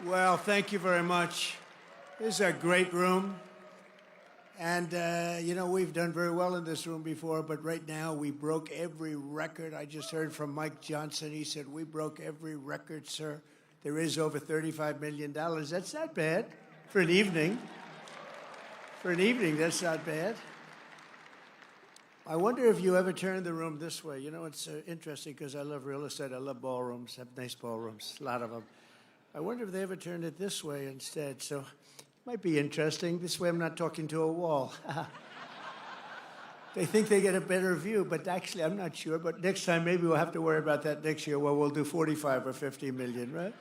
Well, thank you very much. This is a great room. And, we've done very well in this room before, but right now we broke every record. I just heard from Mike Johnson. He said, we broke every record, sir. There is over $35 million. That's not bad for an evening. For an evening, that's not bad. I wonder if you ever turn the room this way. You know, it's interesting because I love real estate. I love ballrooms. I have nice ballrooms, a lot of them. I wonder if they ever turned it this way instead. So it might be interesting. This way I'm not talking to a wall. They think they get a better view, but actually I'm not sure. But next time, maybe we'll have to worry about that next year. Well, we'll do 45 or 50 million, right?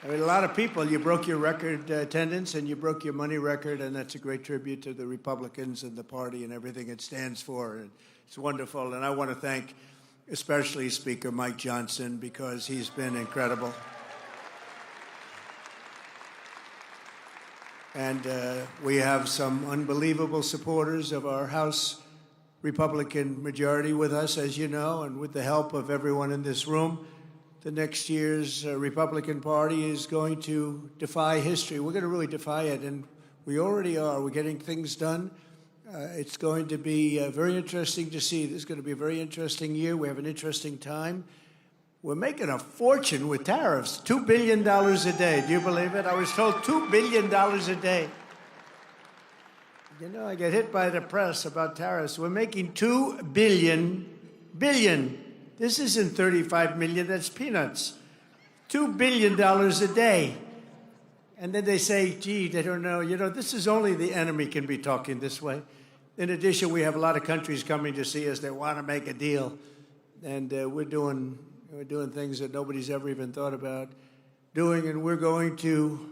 I mean, a lot of people, you broke your record attendance and you broke your money record, and that's a great tribute to the Republicans and the party and everything it stands for. And it's wonderful. And I want to thank especially Speaker Mike Johnson, because he's been incredible. And we have some unbelievable supporters of our House Republican majority with us, as you know, and with the help of everyone in this room. The next year's Republican Party is going to defy history. We're going to really defy it, and we already are. We're getting things done. It's going to be very interesting to see. This is going to be a very interesting year. We have an interesting time. We're making a fortune with tariffs, $2 billion a day. Do you believe it? I was told $2 billion a day. You know, I get hit by the press about tariffs. We're making $2 billion. This isn't 35 million, that's peanuts. $2 billion a day. And then they say, gee, they don't know. You know, this is only the enemy can be talking this way. In addition, we have a lot of countries coming to see us that want to make a deal. And we're doing things that nobody's ever even thought about doing. And we're going to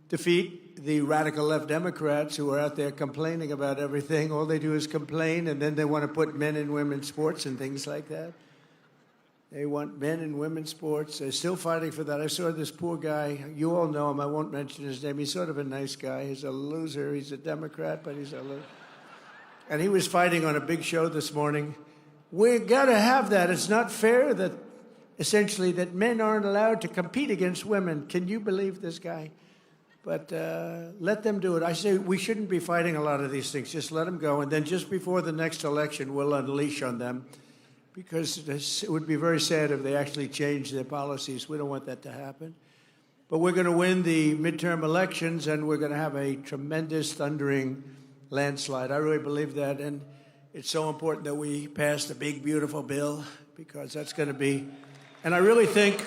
defeat the radical left Democrats who are out there complaining about everything. All they do is complain, and then they want to put men and women's sports and things like that. They want men and women's sports. They're still fighting for that. I saw this poor guy. You all know him. I won't mention his name. He's sort of a nice guy. He's a loser. He's a Democrat, but he's a loser. And he was fighting on a big show this morning. We've got to have that. It's not fair that, essentially, that men aren't allowed to compete against women. Can you believe this guy? But let them do it. I say we shouldn't be fighting a lot of these things. Just let them go. And then just before the next election, we'll unleash on them. Because it would be very sad if they actually changed their policies. We don't want that to happen. But we're going to win the midterm elections, and we're going to have a tremendous, thundering landslide. I really believe that, and it's so important that we pass the big, beautiful bill, because that's going to be. And I really think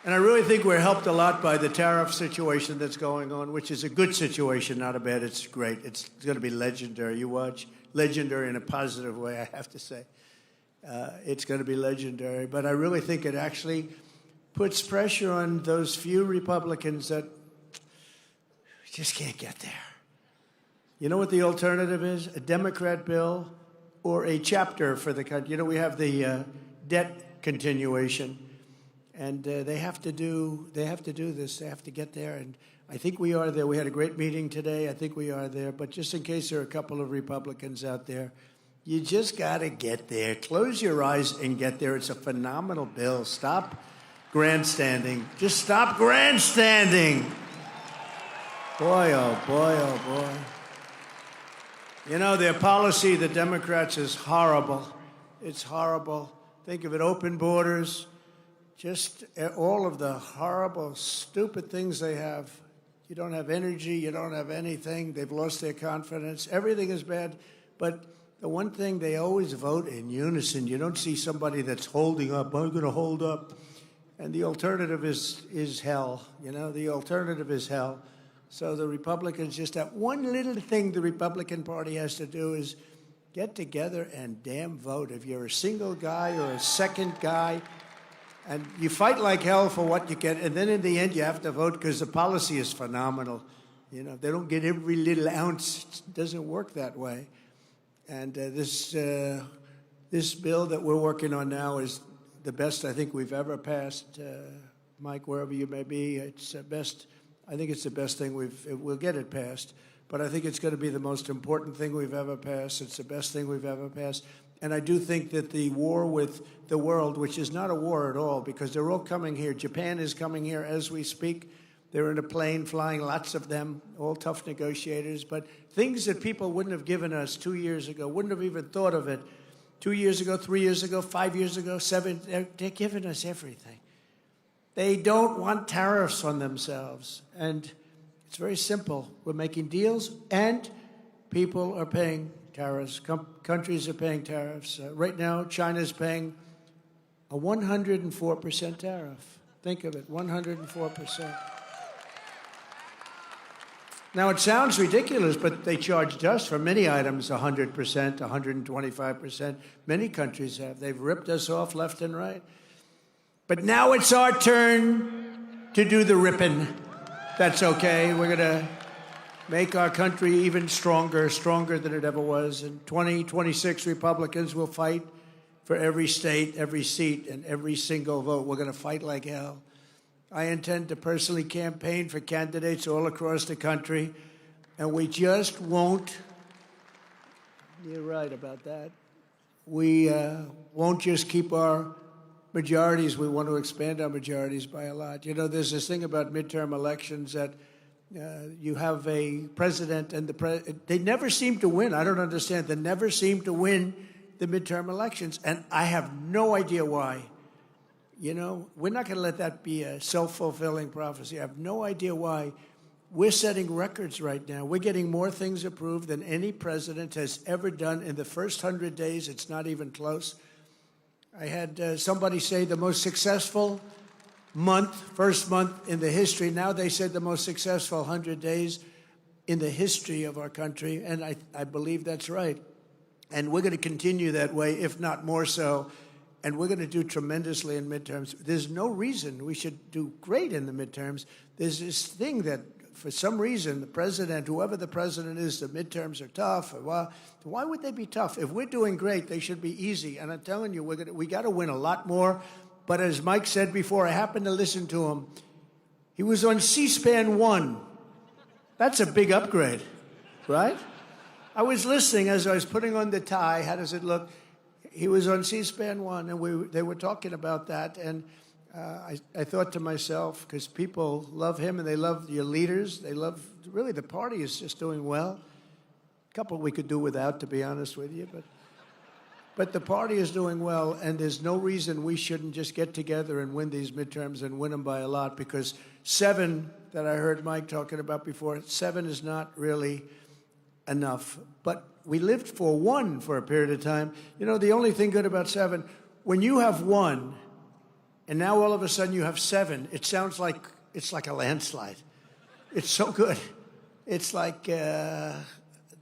we're helped a lot by the tariff situation that's going on, which is a good situation, not a bad. It's great. It's going to be legendary. You watch. Legendary in a positive way, I have to say. It's going to be legendary. But I really think it actually puts pressure on those few Republicans that just can't get there. You know what the alternative is? A Democrat bill or a chapter for the country. You know, we have the debt continuation, and they have to do this. They have to get there, and I think we are there. We had a great meeting today. I think we are there. But just in case there are a couple of Republicans out there, you just got to get there. Close your eyes and get there. It's a phenomenal bill. Stop grandstanding. Just stop grandstanding. Boy, oh boy, oh boy. You know, their policy, the Democrats, is horrible. It's horrible. Think of it, open borders, just all of the horrible, stupid things they have. You don't have energy. You don't have anything. They've lost their confidence. Everything is bad. But the one thing, they always vote in unison. You don't see somebody that's holding up. I'm going to hold up. And the alternative is hell. You know, the alternative is hell. So the Republicans, just that one little thing the Republican Party has to do is get together and damn vote. If you're a single guy or a second guy, and you fight like hell for what you get, and then in the end you have to vote because the policy is phenomenal. You know, they don't get every little ounce. It doesn't work that way. And this bill that we're working on now is the best I think we've ever passed. Mike, wherever you may be, it's the best. I think it's the best thing we'll get it passed. But I think it's going to be the most important thing we've ever passed. It's the best thing we've ever passed. And I do think that the war with the world, which is not a war at all, because they're all coming here. Japan is coming here as we speak. They're in a plane flying, lots of them, all tough negotiators. But things that people wouldn't have given us 2 years ago, wouldn't have even thought of it 2 years ago, 3 years ago, 5 years ago, 7, they're giving us everything. They don't want tariffs on themselves. And it's very simple. We're making deals, and people are paying tariffs. Countries are paying tariffs. Right now, China's paying a 104% tariff. Think of it, 104%. Now, it sounds ridiculous, but they charged us for many items 100%, 125%. Many countries have. They've ripped us off left and right. But now it's our turn to do the ripping. That's okay. We're going to make our country even stronger, stronger than it ever was. And 26 Republicans will fight for every state, every seat, and every single vote. We're going to fight like hell. I intend to personally campaign for candidates all across the country, and we just won't, you're right about that, we won't just keep our majorities. We want to expand our majorities by a lot. You know, there's this thing about midterm elections that you have a president and they never seem to win. I don't understand. They never seem to win the midterm elections, and I have no idea why. You know, we're not going to let that be a self-fulfilling prophecy. I have no idea why. We're setting records right now. We're getting more things approved than any president has ever done in the first 100 days. It's not even close. I had somebody say the most successful first month in the history. Now they said the most successful 100 days in the history of our country, and I believe that's right. And we're going to continue that way, if not more so. And we're going to do tremendously in midterms. There's no reason we should do great in the midterms. There's this thing that, for some reason, the president, whoever the president is, the midterms are tough. Why would they be tough? If we're doing great, they should be easy. And I'm telling you, we got to win a lot more. But as Mike said before, I happened to listen to him. He was on C-SPAN 1. That's a big upgrade, right? I was listening as I was putting on the tie. How does it look? He was on C-SPAN 1, and they were talking about that. And I thought to myself, because people love him and they love your leaders, they love, really, the party is just doing well. A couple we could do without, to be honest with you. But the party is doing well, and there's no reason we shouldn't just get together and win these midterms and win them by a lot, because 7 that I heard Mike talking about before, 7 is not really enough. But we lived for 1 for a period of time. You know, the only thing good about 7, when you have 1, and now all of a sudden you have 7, it sounds like it's like a landslide. It's so good. It's like the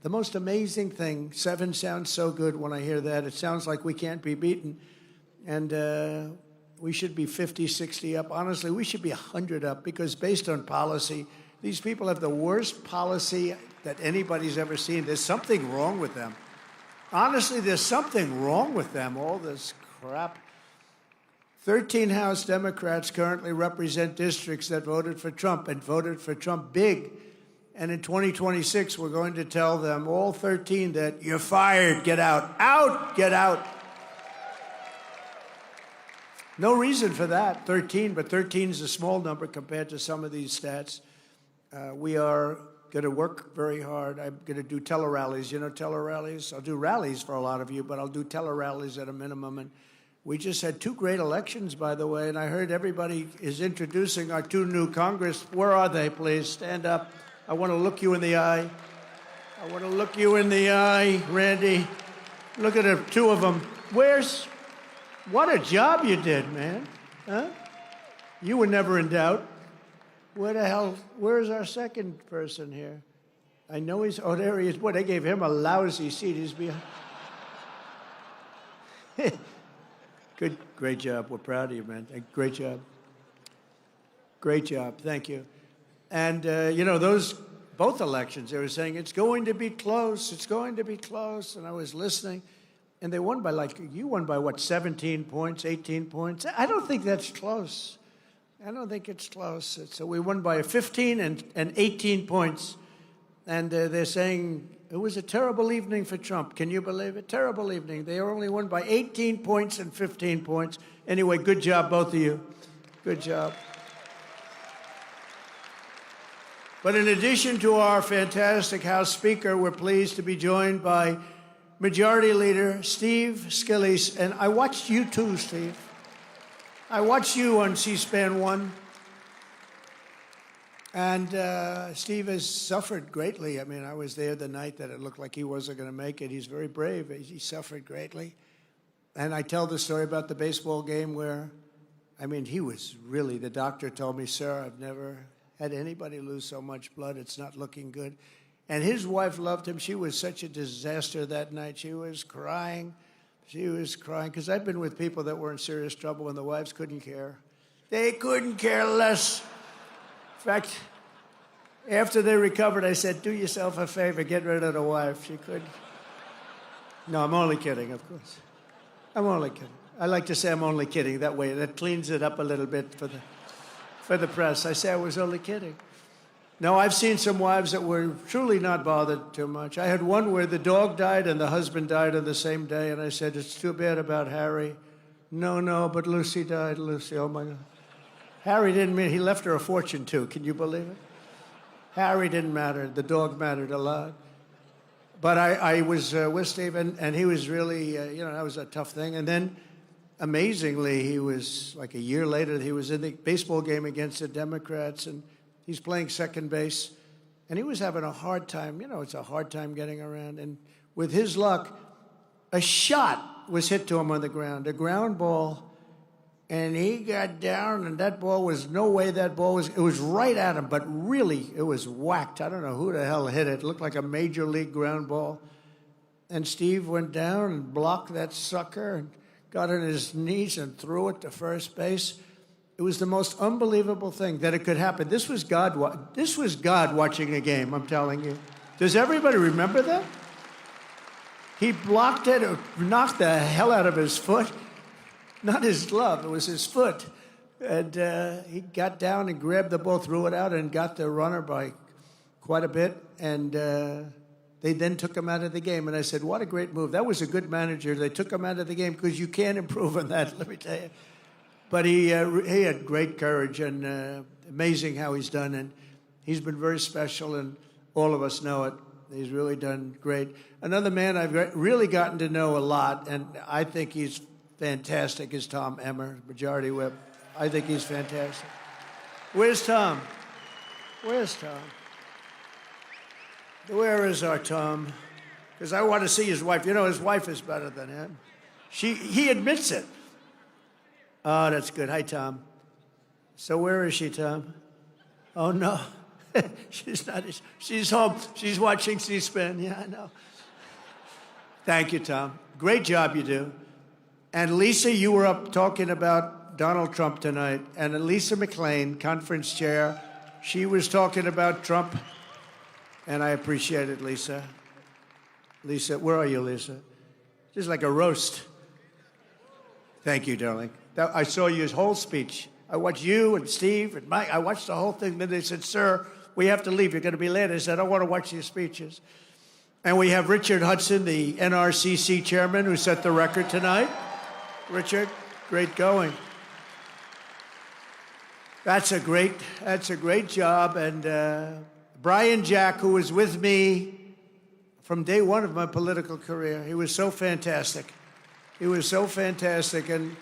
most amazing thing. 7 sounds so good when I hear that. It sounds like we can't be beaten. And we should be 50, 60 up. Honestly, we should be 100 up, because based on policy, these people have the worst policy that anybody's ever seen. There's something wrong with them. Honestly, there's something wrong with them, all this crap. 13 House Democrats currently represent districts that voted for Trump, and voted for Trump big. And in 2026, we're going to tell them, all 13, that you're fired, get out. Out, get out. No reason for that, 13, but 13 is a small number compared to some of these stats. We are going to work very hard. I'm going to do tele-rallies. You know tele-rallies? I'll do rallies for a lot of you, but I'll do tele-rallies at a minimum. And we just had 2 great elections, by the way, and I heard everybody is introducing our 2 new Congress. Where are they, please? Stand up. I want to look you in the eye. I want to look you in the eye, Randy. Look at the 2 of them. What a job you did, man. Huh? You were never in doubt. Where's our second person here? I know there he is. Boy, they gave him a lousy seat. He's behind. Great job. We're proud of you, man. Great job. Great job. Thank you. And, you know, both elections, they were saying, it's going to be close. It's going to be close. And I was listening. And they won by, you won by what, 17 points, 18 points? I don't think that's close. I don't think it's close. So we won by 15 and 18 points. And they're saying It was a terrible evening for Trump. Can you believe it? Terrible evening. They only won by 18 points and 15 points. Anyway, good job, both of you. Good job. But in addition to our fantastic House Speaker, we're pleased to be joined by Majority Leader Steve Scalise. And I watched you too, Steve. I watched you on C-SPAN 1. And Steve has suffered greatly. I mean, I was there the night that it looked like he wasn't going to make it. He's very brave. He suffered greatly. And I tell the story about the baseball game where, I mean, he was really, the doctor told me, sir, I've never had anybody lose so much blood. It's not looking good. And his wife loved him. She was such a disaster that night. She was crying. She was crying. Because I've been with people that were in serious trouble and the wives couldn't care. They couldn't care less. In fact, after they recovered, I said, do yourself a favor, get rid of the wife. She could. No, I'm only kidding, of course. I'm only kidding. I like to say I'm only kidding. That way, that cleans it up a little bit for the press. I say I was only kidding. No, I've seen some wives that were truly not bothered too much. I had one where the dog died and the husband died on the same day, and I said, it's too bad about Harry. No, but Lucy died, Lucy, oh my God. Harry didn't mean, he left her a fortune too, can you believe it? Harry didn't matter, the dog mattered a lot. But I was with Steve, and he was really, that was a tough thing. And then, amazingly, he was, like a year later, he was in the baseball game against the Democrats, and he's playing second base, and he was having a hard time. It's a hard time getting around. And with his luck, a shot was hit to him on the ground, a ground ball, and he got down, and that ball was, no way that ball was, it was right at him, but really, it was whacked. I don't know who the hell hit it. It looked like a major league ground ball. And Steve went down and blocked that sucker and got on his knees and threw it to first base. It was the most unbelievable thing that it could happen. This was God watching a game, I'm telling you. Does everybody remember that? He blocked it, or knocked the hell out of his foot. Not his glove, it was his foot. And he got down and grabbed the ball, threw it out, and got the runner by quite a bit. And they then took him out of the game. And I said, what a great move. That was a good manager. They took him out of the game because you can't improve on that, let me tell you. But he had great courage, and amazing how he's done. And he's been very special, and all of us know it. He's really done great. Another man I've really gotten to know a lot, and I think he's fantastic, is Tom Emmer, Majority Whip. I think he's fantastic. Where's Tom? Where's Tom? Where is our Tom? Because I want to see his wife. His wife is better than him. He admits it. Oh, that's good. Hi, Tom. So where is she, Tom? Oh, no. She's not. She's home. She's watching C-SPAN. Yeah, I know. Thank you, Tom. Great job you do. And Lisa, you were up talking about Donald Trump tonight. And Lisa McLean, conference chair, she was talking about Trump. And I appreciate it, Lisa. Lisa, where are you, Lisa? Just like a roast. Thank you, darling. I saw your whole speech. I watched you and Steve and Mike. I watched the whole thing. Then they said, sir, we have to leave. You're going to be late. I said, I want to watch your speeches. And we have Richard Hudson, the NRCC chairman, who set the record tonight. Richard, great going. That's a great job. And Brian Jack, who was with me from day one of my political career, he was so fantastic. He was so fantastic. And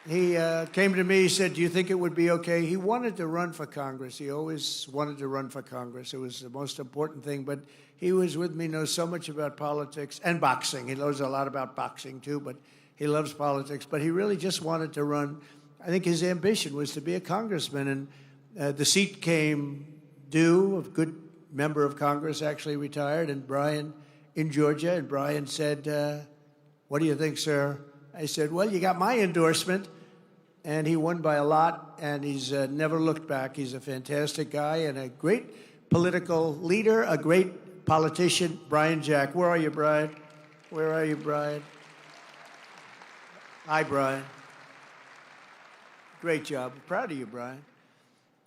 he came to me, he said, do you think it would be okay? He wanted to run for Congress. He always wanted to run for Congress. It was the most important thing. But he was with me, knows so much about politics and boxing. He knows a lot about boxing, too, but he loves politics. But he really just wanted to run. I think his ambition was to be a congressman. And the seat came due. A good member of Congress actually retired, and Brian in Georgia. And Brian said, what do you think, sir? I said, well, you got my endorsement. And he won by a lot, and he's never looked back. He's a fantastic guy and a great political leader, a great politician. Brian Jack. Where are you, Brian? Where are you, Brian? Hi, Brian. Great job. Proud of you, Brian.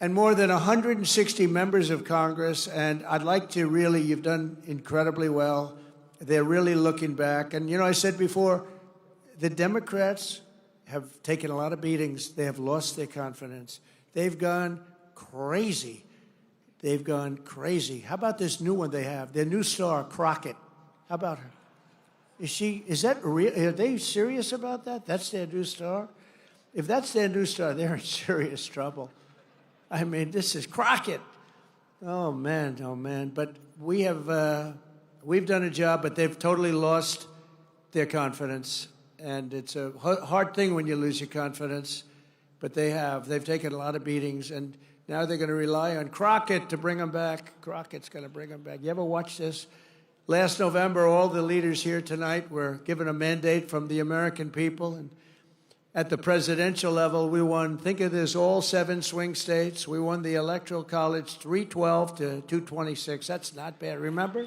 and more than 160 members of Congress. And I'd like to really, you've done incredibly well. They're really looking back. And, you know, I said before, the Democrats have taken a lot of beatings. They have lost their confidence. They've gone crazy. They've gone crazy. How about this new one they have? Their new star, Crockett. How about her? Is that real? Are they serious about that? That's their new star? If that's their new star, they're in serious trouble. I mean, this is Crockett. Oh, man, oh, man. But we've done a job, but they've totally lost their confidence. And it's a hard thing when you lose your confidence. But they have. They've taken a lot of beatings. And now they're going to rely on Crockett to bring them back. Crockett's going to bring them back. You ever watch this? Last November, all the leaders here tonight were given a mandate from the American people. And at the presidential level, we won, think of this, all 7 swing states. We won the Electoral College 312 to 226. That's not bad. Remember?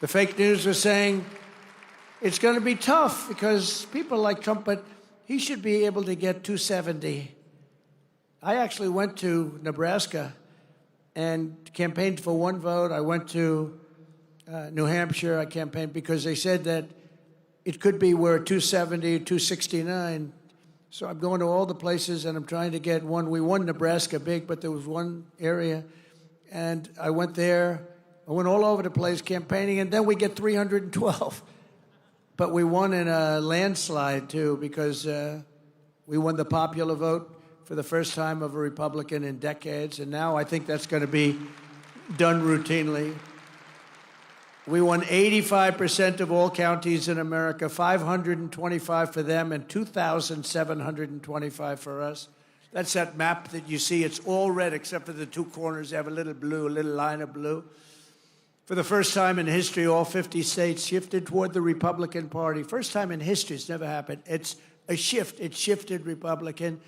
The fake news was saying it's going to be tough because people like Trump, but he should be able to get 270. I actually went to Nebraska and campaigned for 1 vote. I went to New Hampshire. I campaigned because they said that it could be we're 270, 269. So I'm going to all the places, and I'm trying to get 1. We won Nebraska big, but there was 1 area. And I went there. I went all over the place campaigning, and then we get 312. But we won in a landslide, too, because we won the popular vote for the first time of a Republican in decades. And now I think that's going to be done routinely. We won 85% of all counties in America, 525 for them and 2,725 for us. That's that map that you see. It's all red except for the 2 corners. They have a little blue, a little line of blue. For the first time in history, all 50 states shifted toward the Republican Party. First time in history. It's never happened. It's a shift. It shifted Republican.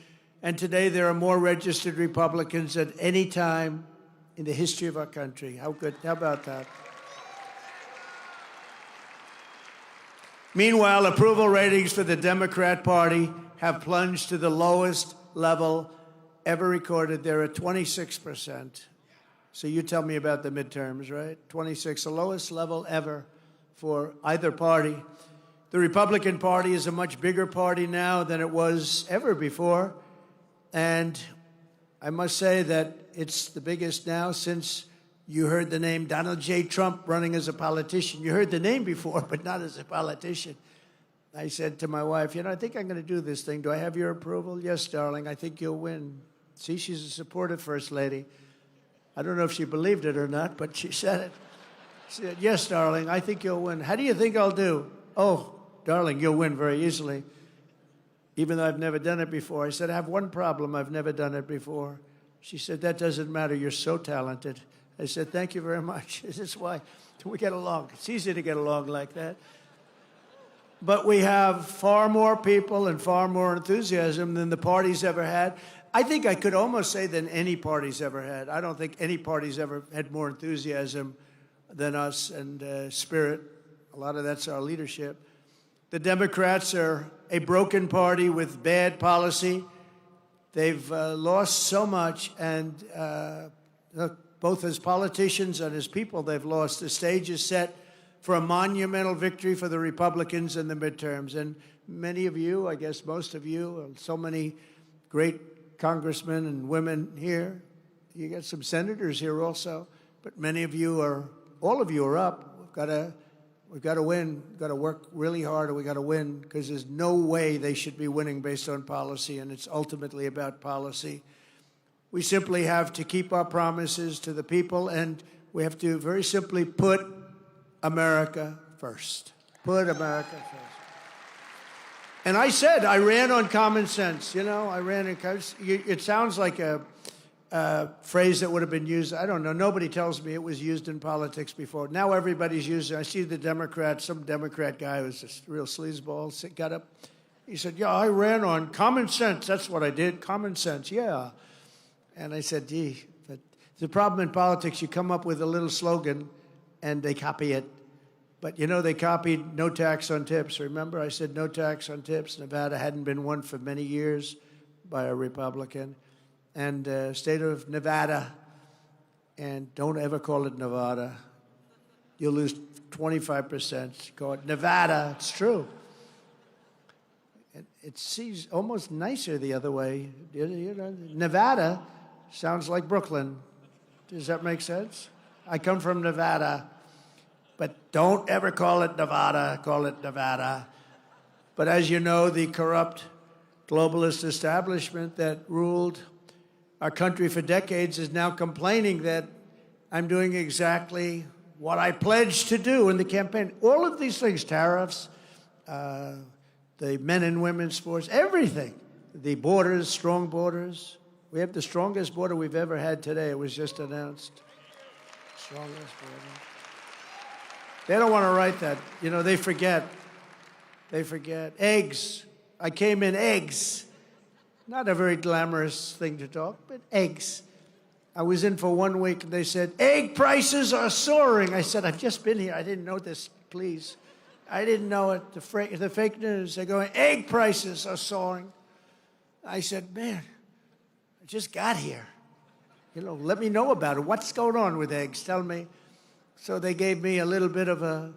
And today there are more registered Republicans than any time in the history of our country. How good? How about that? Meanwhile, approval ratings for the Democrat Party have plunged to the lowest level ever recorded. They're at 26%. So you tell me about the midterms, right? 26, the lowest level ever for either party. The Republican Party is a much bigger party now than it was ever before. And I must say that it's the biggest now since you heard the name Donald J. Trump running as a politician. You heard the name before, but not as a politician. I said to my wife, you know, I think I'm going to do this thing. Do I have your approval? Yes, darling, I think you'll win. See, she's a supportive first lady. I don't know if she believed it or not, but she said it. She said, yes, darling, I think you'll win. How do you think I'll do? Oh, darling, you'll win very easily, even though I've never done it before. I said, I have one problem. I've never done it before. She said, that doesn't matter. You're so talented. I said, thank you very much. This is why we get along. It's easy to get along like that. But we have far more people and far more enthusiasm than the party's ever had. I think I could almost say than any party's ever had. I don't think any party's ever had more enthusiasm than us and spirit. A lot of that's our leadership. The Democrats are a broken party with bad policy. They've lost so much, and both as politicians and as people, they've lost. The stage is set for a monumental victory for the Republicans in the midterms. And many of you, I guess most of you, so many great congressmen and women here. You got some senators here also, but many of you are, all of you are up. We've got to win. We've got to work really hard, and we've got to win, because there's no way they should be winning based on policy, and it's ultimately about policy. We simply have to keep our promises to the people, and we have to very simply put America first. Put America first. And I said, I ran on common sense. You know, I ran on common sense. It sounds like a phrase that would have been used. I don't know. Nobody tells me it was used in politics before. Now everybody's using it. I see the Democrats, some Democrat guy who was a real sleazeball, got up. He said, yeah, I ran on common sense. That's what I did. Common sense, yeah. And I said, gee, but the problem in politics, you come up with a little slogan and they copy it. But, you know, they copied no tax on tips. Remember, I said no tax on tips. Nevada hadn't been won for many years by a Republican. and state of Nevada, and don't ever call it Nevada. You'll lose 25%. Call it Nevada. It's true. It seems almost nicer the other way. You know, Nevada sounds like Brooklyn. Does that make sense? I come from Nevada, but don't ever call it Nevada. Call it Nevada. But as you know, the corrupt globalist establishment that ruled our country for decades is now complaining that I'm doing exactly what I pledged to do in the campaign. All of these things, tariffs, the men and women's sports, everything. The borders, strong borders. We have the strongest border we've ever had today. It was just announced. Strongest border. They don't want to write that. You know, they forget. They forget. Eggs. I came in eggs. Not a very glamorous thing to talk, but eggs. I was in for 1 week, and they said, egg prices are soaring. I said, I've just been here. I didn't know this, please. I didn't know it. The fake news, they're going, egg prices are soaring. I said, man, I just got here. You know, let me know about it. What's going on with eggs? Tell me. So they gave me a little bit of a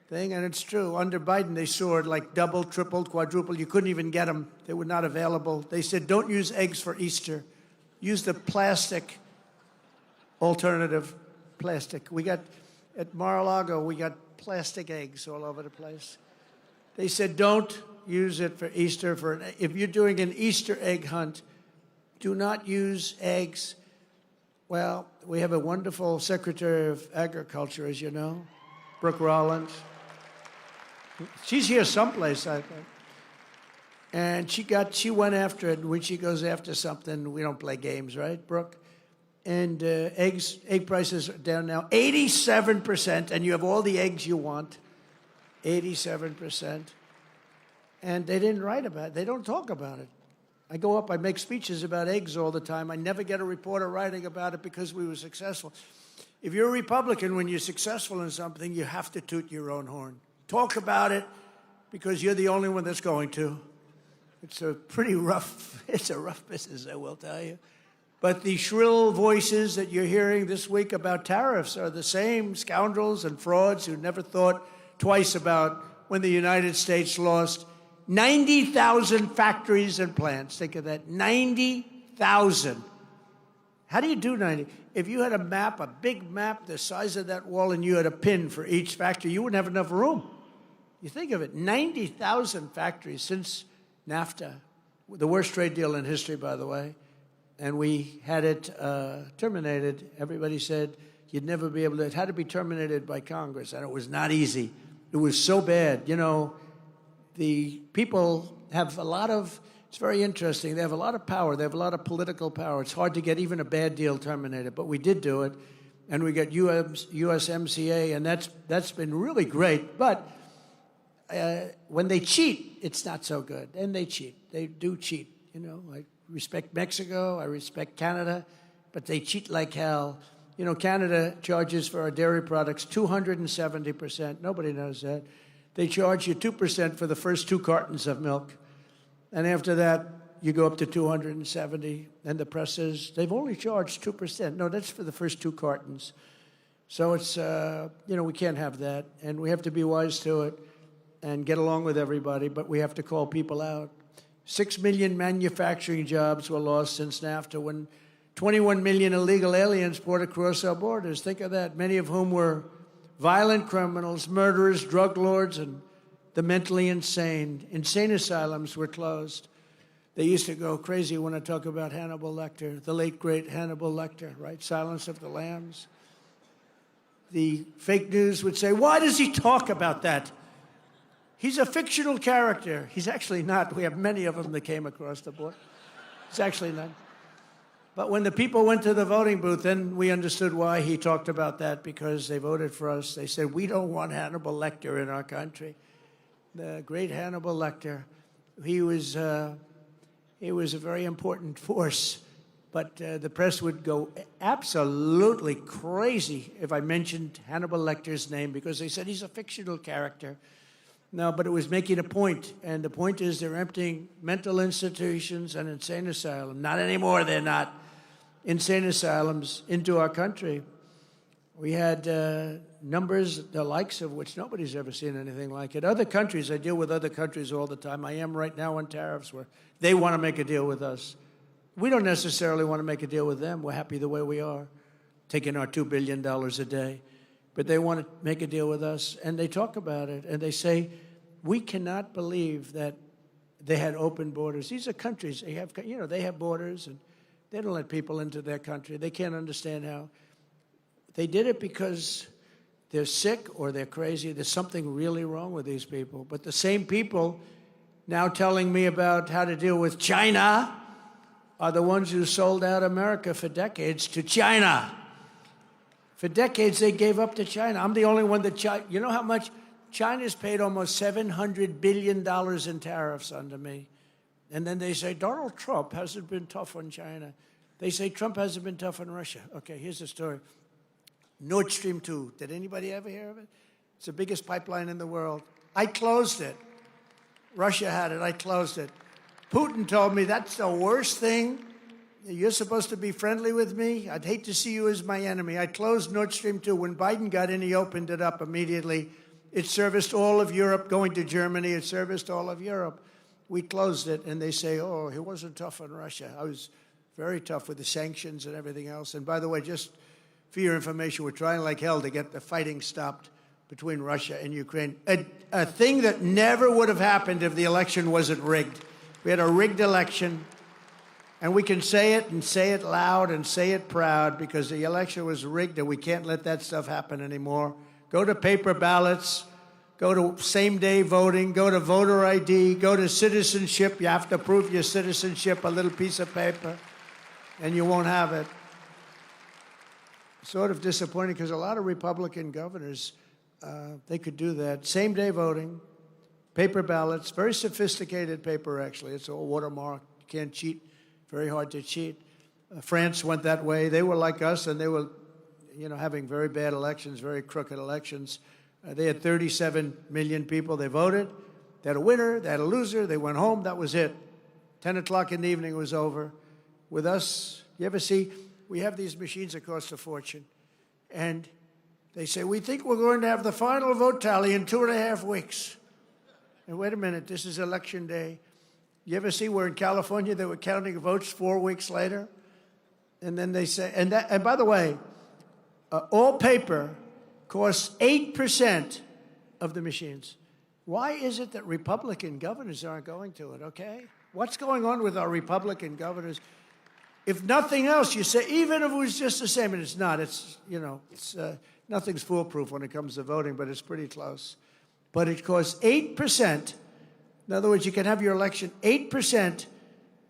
thing, and it's true. Under Biden, they soared like double, tripled, quadrupled. You couldn't even get them. They were not available. They said, don't use eggs for Easter. Use the plastic alternative plastic. We got, at Mar-a-Lago, we got plastic eggs all over the place. They said, don't use it for Easter. If you're doing an Easter egg hunt, do not use eggs. Well, we have a wonderful Secretary of Agriculture, as you know, Brooke Rollins. She's here someplace, I think. And she went after it. When she goes after something, we don't play games, right, Brooke? And egg prices are down now 87%, and you have all the eggs you want, 87%. And they didn't write about it. They don't talk about it. I go up, I make speeches about eggs all the time. I never get a reporter writing about it because we were successful. If you're a Republican, when you're successful in something, you have to toot your own horn. Talk about it because you're the only one that's going to. It's a rough business, I will tell you. But the shrill voices that you're hearing this week about tariffs are the same scoundrels and frauds who never thought twice about when the United States lost 90,000 factories and plants. Think of that, 90,000. How do you do 90? If you had a map, a big map the size of that wall, and you had a pin for each factory, you wouldn't have enough room. You think of it, 90,000 factories since NAFTA, the worst trade deal in history, by the way. And we had it terminated. Everybody said you'd never be able to. It had to be terminated by Congress, and it was not easy. It was so bad. You know, the people have a lot of, it's very interesting, they have a lot of power. They have a lot of political power. It's hard to get even a bad deal terminated, but we did do it, and we got USMCA, and that's been really great. But when they cheat, it's not so good. And they cheat. They do cheat, you know, like, respect Mexico, I respect Canada, but they cheat like hell. You know, Canada charges for our dairy products 270%. Nobody knows that. They charge you 2% for the first 2 cartons of milk. And after that, you go up to 270. And the press says, they've only charged 2%. No, that's for the first 2 cartons. So it's, you know, we can't have that. And we have to be wise to it and get along with everybody, but we have to call people out. 6 million manufacturing jobs were lost since NAFTA when 21 million illegal aliens poured across our borders. Think of that, many of whom were violent criminals, murderers, drug lords, and the mentally insane. Insane asylums were closed. They used to go crazy when I talk about Hannibal Lecter, the late, great Hannibal Lecter, right? Silence of the Lambs. The fake news would say, why does he talk about that? He's a fictional character. He's actually not. We have many of them that came across the board. He's actually not. But when the people went to the voting booth, then we understood why he talked about that, because they voted for us. They said, we don't want Hannibal Lecter in our country. The great Hannibal Lecter, he was a very important force. But the press would go absolutely crazy if I mentioned Hannibal Lecter's name, because they said he's a fictional character. No, but it was making a point, and the point is they're emptying mental institutions and insane asylum. Not anymore, they're not. insane asylums into our country. We had numbers, the likes of which nobody's ever seen anything like it. Other countries, I deal with other countries all the time. I am right now on tariffs where they want to make a deal with us. We don't necessarily want to make a deal with them. We're happy the way we are, taking our $2 billion a day. But they want to make a deal with us, and they talk about it, and they say, we cannot believe that they had open borders. These are countries, they have borders, and they don't let people into their country. They can't understand how. They did it because they're sick or they're crazy. There's something really wrong with these people. But the same people now telling me about how to deal with China are the ones who sold out America for decades to China. For decades, they gave up to China. I'm the only one that you know how much? China's paid almost $700 billion in tariffs under me. And then they say, Donald Trump hasn't been tough on China. They say Trump hasn't been tough on Russia. Okay, here's the story. Nord Stream 2. Did anybody ever hear of it? It's the biggest pipeline in the world. I closed it. Russia had it. I closed it. Putin told me that's the worst thing. You're supposed to be friendly with me. I'd hate to see you as my enemy. I closed Nord Stream 2. When Biden got in, he opened it up immediately. It serviced all of Europe, going to Germany. It serviced all of Europe. We closed it, and they say, oh, he wasn't tough on Russia. I was very tough with the sanctions and everything else. And by the way, just for your information, we're trying like hell to get the fighting stopped between Russia and Ukraine. A thing that never would have happened if the election wasn't rigged. We had a rigged election, and we can say it and say it loud and say it proud because the election was rigged, and we can't let that stuff happen anymore. Go to paper ballots, go to same-day voting, go to voter ID, go to citizenship. You have to prove your citizenship, a little piece of paper, and you won't have it. Sort of disappointing because a lot of Republican governors, they could do that. Same-day voting, paper ballots, very sophisticated paper, actually. It's all watermarked. You can't cheat. Very hard to cheat. France went that way. They were like us, and they were, having very bad elections, very crooked elections. They had 37 million people. They voted. They had a winner. They had a loser. They went home. That was it. 10 o'clock in the evening, it was over. With us, you ever see, we have these machines that cost a fortune. And they say, we think we're going to have the final vote tally in 2.5 weeks. And wait a minute, this is election day. You ever see where in California they were counting votes 4 weeks later? And then they say, and by the way, all paper costs 8% of the machines. Why is it that Republican governors aren't going to it, okay? What's going on with our Republican governors? If nothing else, you say, even if it was just the same, and it's not, nothing's foolproof when it comes to voting, but it's pretty close. But it costs 8%. In other words, you can have your election 8%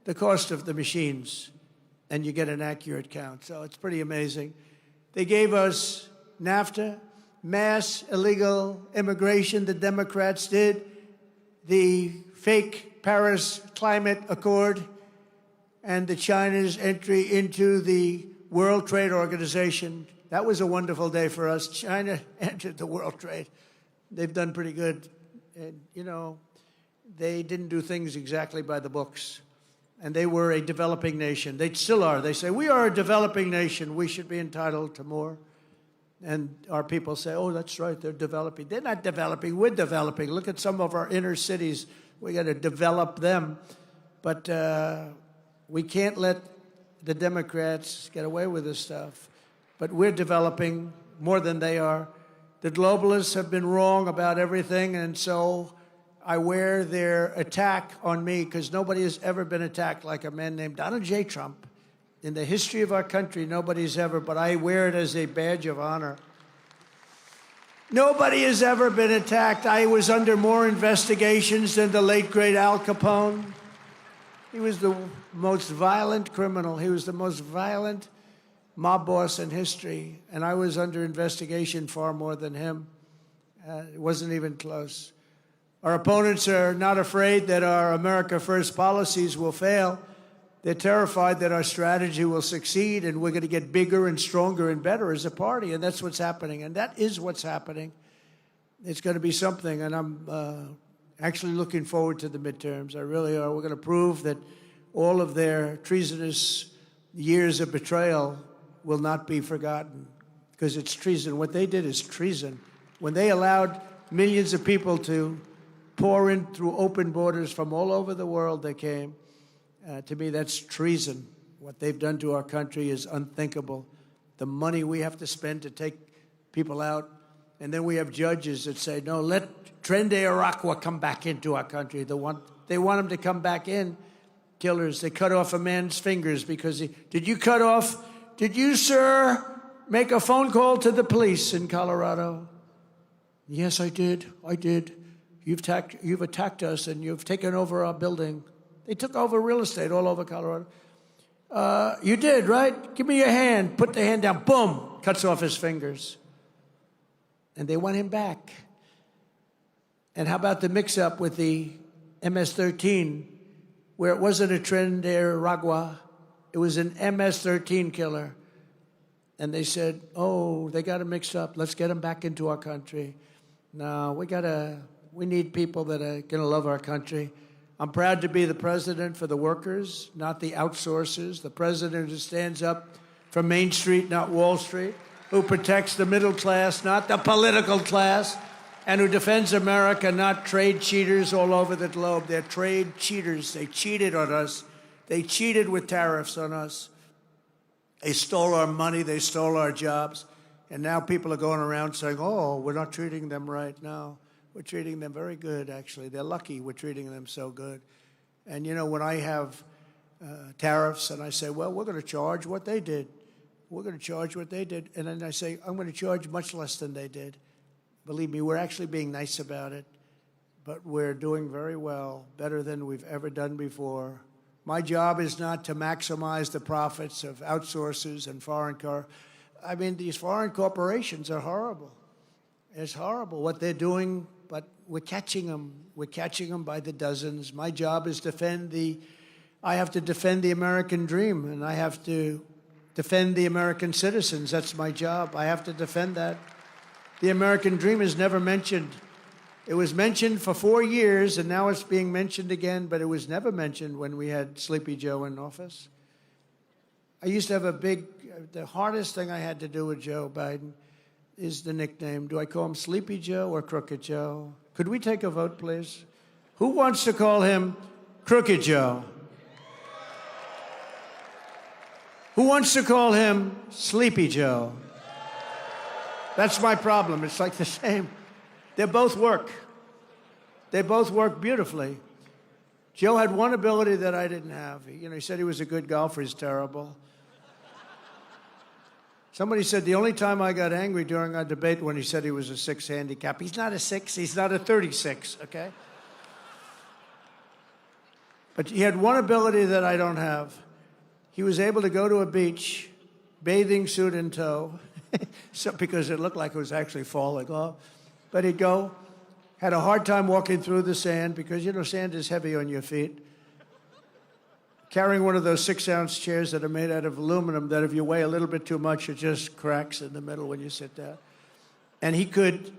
the cost of the machines, and you get an accurate count. So it's pretty amazing. They gave us NAFTA, mass illegal immigration, the Democrats did, the fake Paris Climate Accord, and the China's entry into the World Trade Organization. That was a wonderful day for us. China entered the World Trade. They've done pretty good. And, they didn't do things exactly by the books. And they were a developing nation. They still are. They say, we are a developing nation. We should be entitled to more. And our people say, oh, that's right, they're developing. They're not developing, we're developing. Look at some of our inner cities. We got to develop them. But we can't let the Democrats get away with this stuff. But we're developing more than they are. The globalists have been wrong about everything, and so I wear their attack on me because nobody has ever been attacked like a man named Donald J. Trump. In the history of our country, nobody's ever, but I wear it as a badge of honor. Nobody has ever been attacked. I was under more investigations than the late, great Al Capone. He was the most violent criminal. He was the most violent mob boss in history, and I was under investigation far more than him. It wasn't even close. Our opponents are not afraid that our America First policies will fail. They're terrified that our strategy will succeed and we're going to get bigger and stronger and better as a party, and that's what's happening, and that is what's happening. It's going to be something, and I'm actually looking forward to the midterms. I really are. We're going to prove that all of their treasonous years of betrayal will not be forgotten, because it's treason. What they did is treason. When they allowed millions of people to pour in through open borders from all over the world, they came. To me, that's treason. What they've done to our country is unthinkable. The money we have to spend to take people out, and then we have judges that say, no, let Tren de Aragua come back into our country. They want him to come back in. Killers, they cut off a man's fingers because did you, sir, make a phone call to the police in Colorado? Yes, I did. You've attacked us and you've taken over our building. They took over real estate all over Colorado. You did, right? Give me your hand. Put the hand down. Boom. Cuts off his fingers. And they want him back. And how about the mix-up with the MS-13, where it wasn't a Tren de Aragua, it was an MS-13 killer. And they said, oh, they got him mixed up. Let's get him back into our country. No, we need people that are going to love our country. I'm proud to be the president for the workers, not the outsourcers. The president who stands up for Main Street, not Wall Street, who protects the middle class, not the political class, and who defends America, not trade cheaters all over the globe. They're trade cheaters. They cheated on us. They cheated with tariffs on us. They stole our money. They stole our jobs. And now people are going around saying, oh, we're not treating them right. No, we're treating them very good, actually. They're lucky we're treating them so good. And, you know, when I have tariffs and I say, well, we're going to charge what they did. We're going to charge what they did. And then I say, I'm going to charge much less than they did. Believe me, we're actually being nice about it. But we're doing very well, better than we've ever done before. My job is not to maximize the profits of outsourcers and these foreign corporations are horrible. It's horrible what they're doing, but we're catching them. We're catching them by the dozens. My job is I have to defend the American dream, and I have to defend the American citizens. That's my job. I have to defend that. The American dream is never mentioned. It was mentioned for 4 years, and now it's being mentioned again, but it was never mentioned when we had Sleepy Joe in office. I used to have the hardest thing I had to do with Joe Biden is the nickname. Do I call him Sleepy Joe or Crooked Joe? Could we take a vote, please? Who wants to call him Crooked Joe? Who wants to call him Sleepy Joe? That's my problem. It's like the same. They both work. They both work beautifully. Joe had one ability that I didn't have. He said he was a good golfer. He's terrible. Somebody said the only time I got angry during our debate when he said he was a 6 handicap. He's not a 6. He's not a 36, okay? But he had one ability that I don't have. He was able to go to a beach, bathing suit in tow, because it looked like it was actually falling off. But he'd go, had a hard time walking through the sand because, sand is heavy on your feet. Carrying one of those 6-ounce chairs that are made out of aluminum that if you weigh a little bit too much, it just cracks in the middle when you sit down. And he could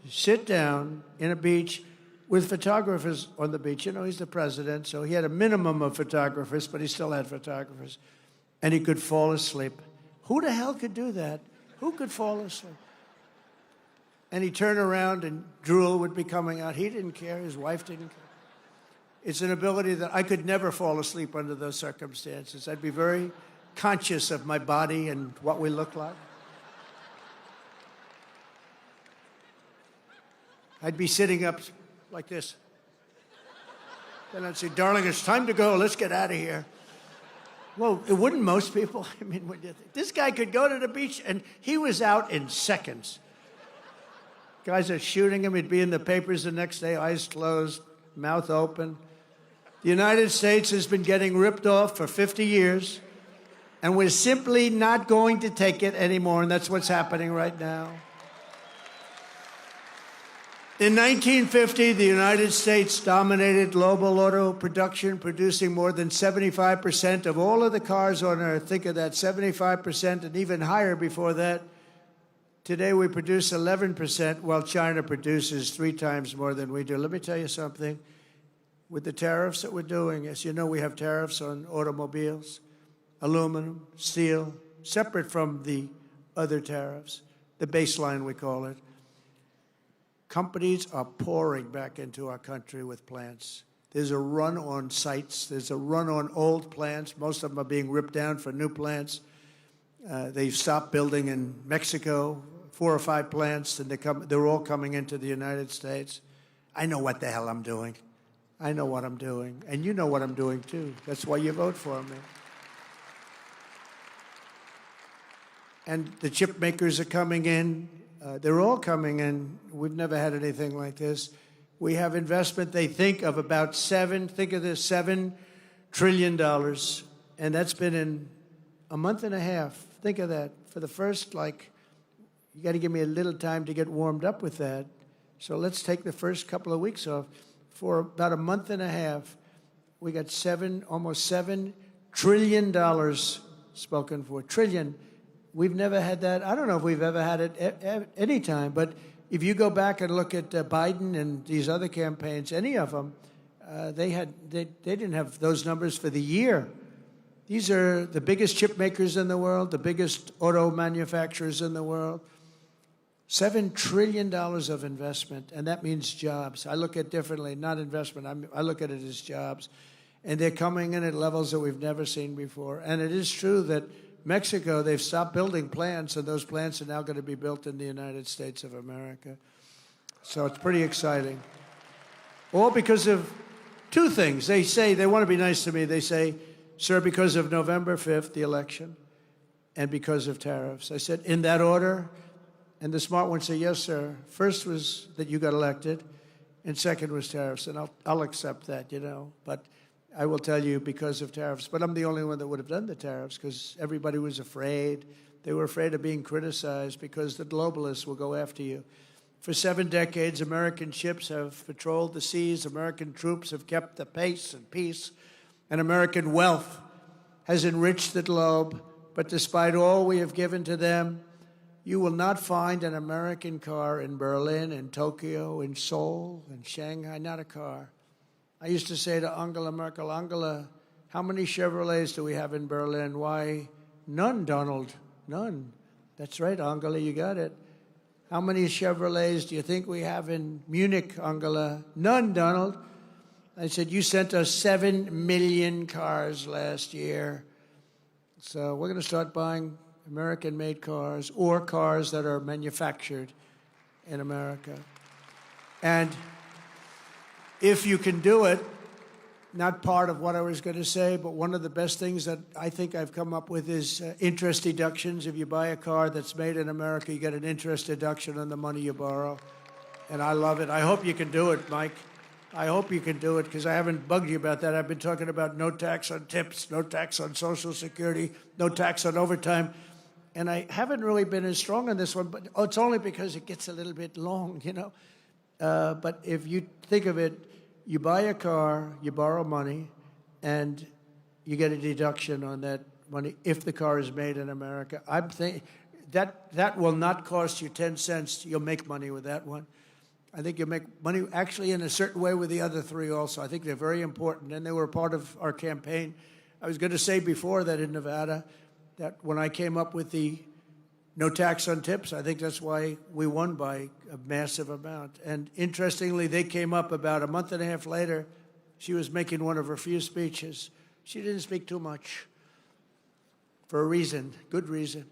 sit down in a beach with photographers on the beach. He's the president, so he had a minimum of photographers, but he still had photographers. And he could fall asleep. Who the hell could do that? Who could fall asleep? And he'd turn around and drool would be coming out. He didn't care. His wife didn't care. It's an ability that I could never fall asleep under those circumstances. I'd be very conscious of my body and what we look like. I'd be sitting up like this. Then I'd say, darling, it's time to go. Let's get out of here. Well, it wouldn't most people. This guy could go to the beach, and he was out in seconds. Guys are shooting him. He'd be in the papers the next day, eyes closed, mouth open. The United States has been getting ripped off for 50 years, and we're simply not going to take it anymore, and that's what's happening right now. In 1950, the United States dominated global auto production, producing more than 75% of all of the cars on Earth. Think of that, 75% and even higher before that. Today, we produce 11%, while China produces 3 times more than we do. Let me tell you something. With the tariffs that we're doing, as you know, we have tariffs on automobiles. aluminum, steel, separate from the other tariffs, the baseline we call it. Companies are pouring back into our country with plants. There's a run on sites. There's a run on old plants. Most of them are being ripped down for new plants. They've stopped building in Mexico, 4 or 5 plants, and they're all coming into the United States. I know what the hell I'm doing. I know what I'm doing. And you know what I'm doing, too. That's why you vote for me. And the chip makers are coming in. They're all coming in. We've never had anything like this. We have investment, they think, of about $7 trillion. And that's been in a month and a half. Think of that. For the first, you got to give me a little time to get warmed up with that. So let's take the first couple of weeks off. For about a month and a half, we got almost $7 trillion spoken for. Trillion. We've never had that. I don't know if we've ever had it at any time, but if you go back and look at Biden and these other campaigns, any of them, they didn't have those numbers for the year. These are the biggest chip makers in the world, the biggest auto manufacturers in the world. $7 trillion of investment, and that means jobs. I look at it differently, not investment. I look at it as jobs. And they're coming in at levels that we've never seen before. And it is true that Mexico, they've stopped building plants, and those plants are now going to be built in the United States of America. So it's pretty exciting. All because of 2 things. They say, they want to be nice to me. They say, sir, because of November 5th, the election, and because of tariffs. I said, in that order? And the smart ones say, yes, sir. First was that you got elected, and second was tariffs. And I'll accept that, But I will tell you, because of tariffs. But I'm the only one that would have done the tariffs, because everybody was afraid. They were afraid of being criticized because the globalists will go after you. For 7 decades, American ships have patrolled the seas. American troops have kept the pace and peace. And American wealth has enriched the globe. But despite all we have given to them, you will not find an American car in Berlin, in Tokyo, in Seoul, in Shanghai, not a car. I used to say to Angela Merkel, Angela, how many Chevrolets do we have in Berlin? Why, none, Donald, none. That's right, Angela, you got it. How many Chevrolets do you think we have in Munich, Angela? None, Donald. I said, you sent us 7 million cars last year. So we're going to start buying American-made cars or cars that are manufactured in America. And if you can do it, not part of what I was going to say, but one of the best things that I think I've come up with is interest deductions. If you buy a car that's made in America, you get an interest deduction on the money you borrow. And I love it. I hope you can do it, Mike. I hope you can do it, because I haven't bugged you about that. I've been talking about no tax on tips, no tax on Social Security, no tax on overtime. And I haven't really been as strong on this one, but it's only because it gets a little bit long, But if you think of it, you buy a car, you borrow money, and you get a deduction on that money if the car is made in America. I'm thinking that will not cost you 10 cents. You'll make money with that one. I think you'll make money actually in a certain way with the other 3 also. I think they're very important, and they were part of our campaign. I was going to say before that in Nevada, that when I came up with the no tax on tips, I think that's why we won by a massive amount. And interestingly, they came up about a month and a half later. She was making one of her few speeches. She didn't speak too much for a reason, good reason.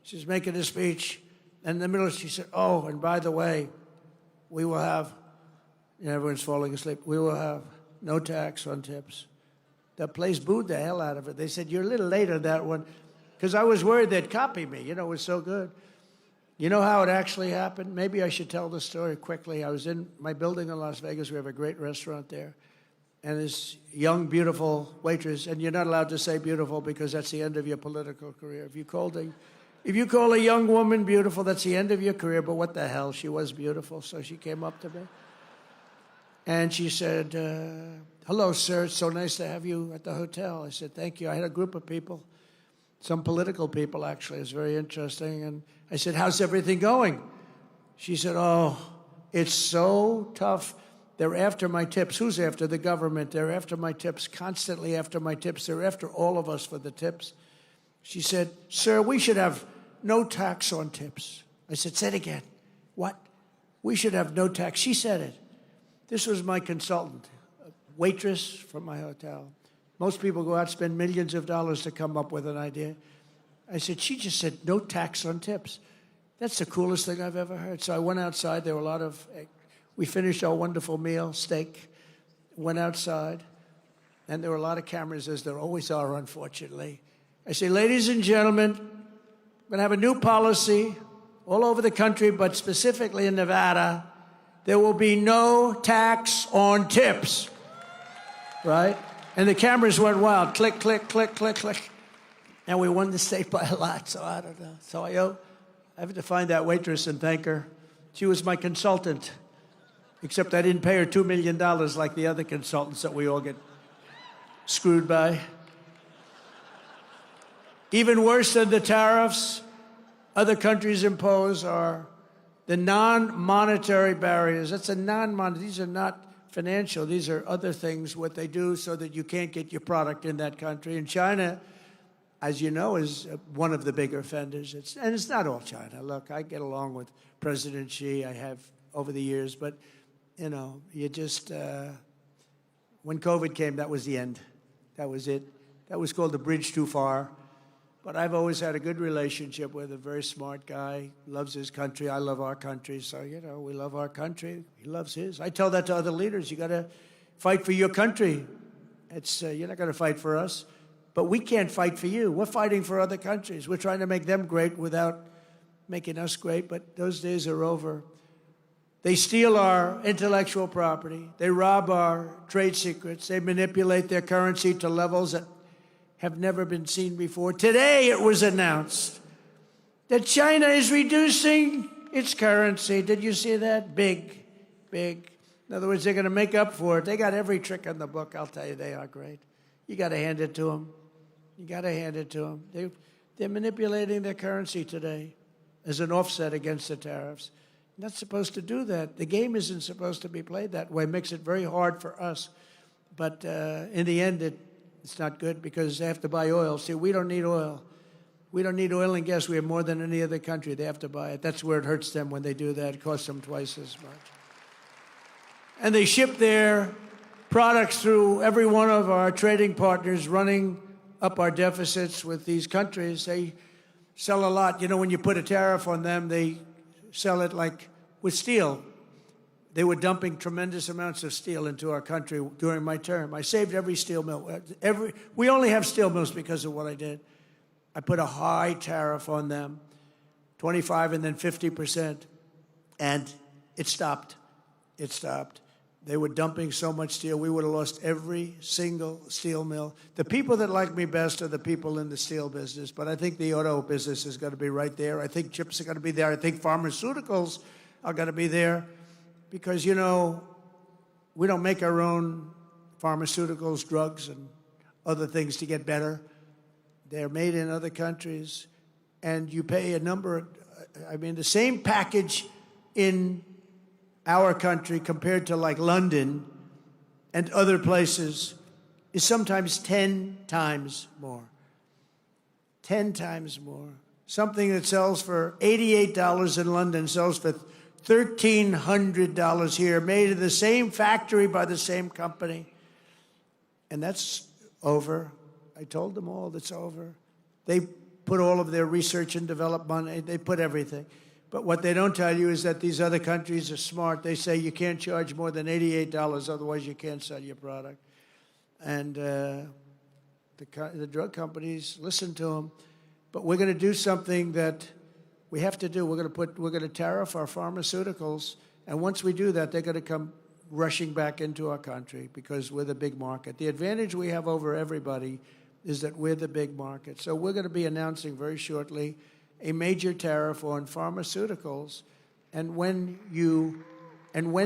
She was making a speech, and in the middle she said, oh, and by the way, we will have, everyone's falling asleep, we will have no tax on tips. The place booed the hell out of it. They said, you're a little late on that one. Because I was worried they'd copy me. It was so good. You know how it actually happened? Maybe I should tell the story quickly. I was in my building in Las Vegas. We have a great restaurant there. And this young, beautiful waitress, and you're not allowed to say beautiful because that's the end of your political career. If you call a young woman beautiful, that's the end of your career. But what the hell? She was beautiful. So she came up to me. And she said, hello, sir. It's so nice to have you at the hotel. I said, thank you. I had a group of people. Some political people, actually. It was very interesting. And I said, how's everything going? She said, oh, it's so tough. They're after my tips. Who's after? The government. They're after my tips, constantly after my tips. They're after all of us for the tips. She said, "Sir, we should have no tax on tips." I said, "Say it again." "What?" "We should have no tax." She said it. This was my consultant, a waitress from my hotel. Most people go out and spend millions of dollars to come up with an idea. I said, she just said, "No tax on tips." That's the coolest thing I've ever heard. So I went outside. There were a lot of, we finished our wonderful meal, steak, went outside, and there were a lot of cameras, as there always are, unfortunately. I say, "Ladies and gentlemen, we're going to have a new policy all over the country, but specifically in Nevada. There will be no tax on tips," right? And the cameras went wild. Click, click, click, click, click. And we won the state by a lot, so I don't know. So I have to find that waitress and thank her. She was my consultant, except I didn't pay her $2 million like the other consultants that we all get screwed by. Even worse than the tariffs other countries impose are the non-monetary barriers. That's a non-monetary. These are not financial. These are other things, what they do so that you can't get your product in that country. And China, as you know, is one of the big offenders. And it's not all China. Look, I get along with President Xi. I have over the years. But, you know, you just, when COVID came, that was the end. That was it. That was called the bridge too far. But I've always had a good relationship with a very smart guy, loves his country. I love our country. So, you know, we love our country. He loves his. I tell that to other leaders. You got to fight for your country. It's you're not going to fight for us. But we can't fight for you. We're fighting for other countries. We're trying to make them great without making us great. But those days are over. They steal our intellectual property. They rob our trade secrets. They manipulate their currency to levels that have never been seen before. Today it was announced that China is reducing its currency. Did you see that? Big, big. In other words, they're going to make up for it. They got every trick in the book. I'll tell you, they are great. You got to hand it to them. You got to hand it to them. They're manipulating their currency today as an offset against the tariffs. You're not supposed to do that. The game isn't supposed to be played that way. It makes it very hard for us. But in the end, it's not good because they have to buy oil. See, we don't need oil. We don't need oil and gas. We have more than any other country. They have to buy it. That's where it hurts them when they do that. It costs them twice as much. And they ship their products through every one of our trading partners, running up our deficits with these countries. They sell a lot. You know, when you put a tariff on them, they sell it like with steel. They were dumping tremendous amounts of steel into our country during my term. I saved every steel mill. We only have steel mills because of what I did. I put a high tariff on them, 25 and then 50%, and it stopped. It stopped. They were dumping so much steel, we would have lost every single steel mill. The people that like me best are the people in the steel business, but I think the auto business is going to be right there. I think chips are going to be there. I think pharmaceuticals are going to be there. Because, you know, we don't make our own pharmaceuticals, drugs, and other things to get better. They're made in other countries. And you pay a number, I mean, the same package in our country compared to like London and other places is sometimes 10 times more. 10 times more. Something that sells for $88 in London sells for $1,300 here, made in the same factory by the same company. And that's over. I told them all that's over. They put all of their research and development money, they put everything. But what they don't tell you is that these other countries are smart. They say you can't charge more than $88, otherwise you can't sell your product. And the drug companies listen to them. But we're going to do something that we have to do. We're going to tariff our pharmaceuticals, and once we do that, they're going to come rushing back into our country because we're the big market. The advantage we have over everybody is that we're the big market. So we're going to be announcing very shortly a major tariff on pharmaceuticals, and when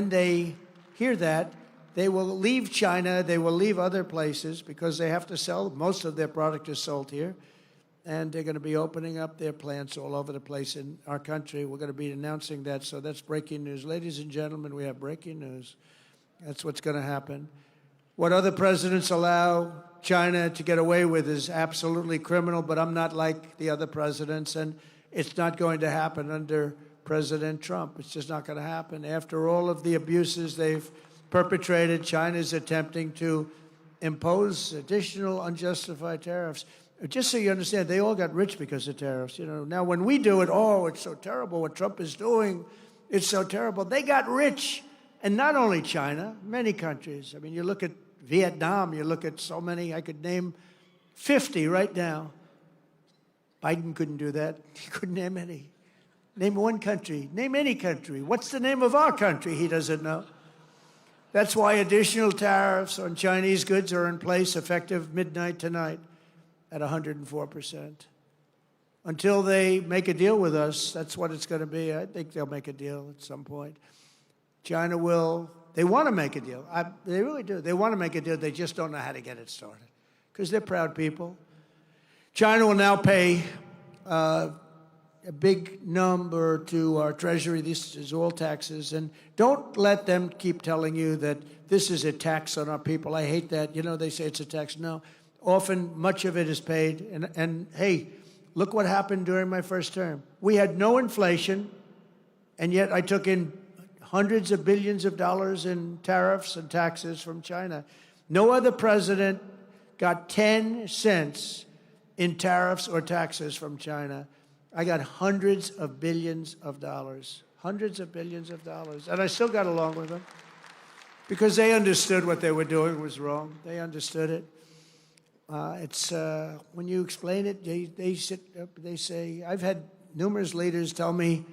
they hear that, they will leave China, they will leave other places because they have to sell. Most of their product is sold here. And they're going to be opening up their plants all over the place in our country. We're going to be announcing that, so that's breaking news. Ladies and gentlemen, we have breaking news. That's what's going to happen. What other presidents allow China to get away with is absolutely criminal, but I'm not like the other presidents, and it's not going to happen under President Trump. It's just not going to happen. After all of the abuses they've perpetrated, China's attempting to impose additional unjustified tariffs. Just so you understand, they all got rich because of tariffs. You know, now when we do it, oh, it's so terrible what Trump is doing. It's so terrible. They got rich. And not only China, many countries. I mean, you look at Vietnam, you look at so many, I could name 50 right now. Biden couldn't do that. He couldn't name any. Name one country. Name any country. What's the name of our country? He doesn't know. That's why additional tariffs on Chinese goods are in place effective midnight tonight at 104%. Until they make a deal with us, that's what it's going to be. I think they'll make a deal at some point. China will. They want to make a deal. They really do. They want to make a deal. They just don't know how to get it started because they're proud people. China will now pay a big number to our Treasury. This is all taxes. And don't let them keep telling you that this is a tax on our people. I hate that. You know, they say it's a tax. No. Often, much of it is paid. And hey, look what happened during my first term. We had no inflation, and yet I took in hundreds of billions of dollars in tariffs and taxes from China. No other president got 10 cents in tariffs or taxes from China. I got hundreds of billions of dollars, hundreds of billions of dollars. And I still got along with them because they understood what they were doing was wrong. They understood it. When you explain it, they sit up, they say, I've had numerous leaders tell me,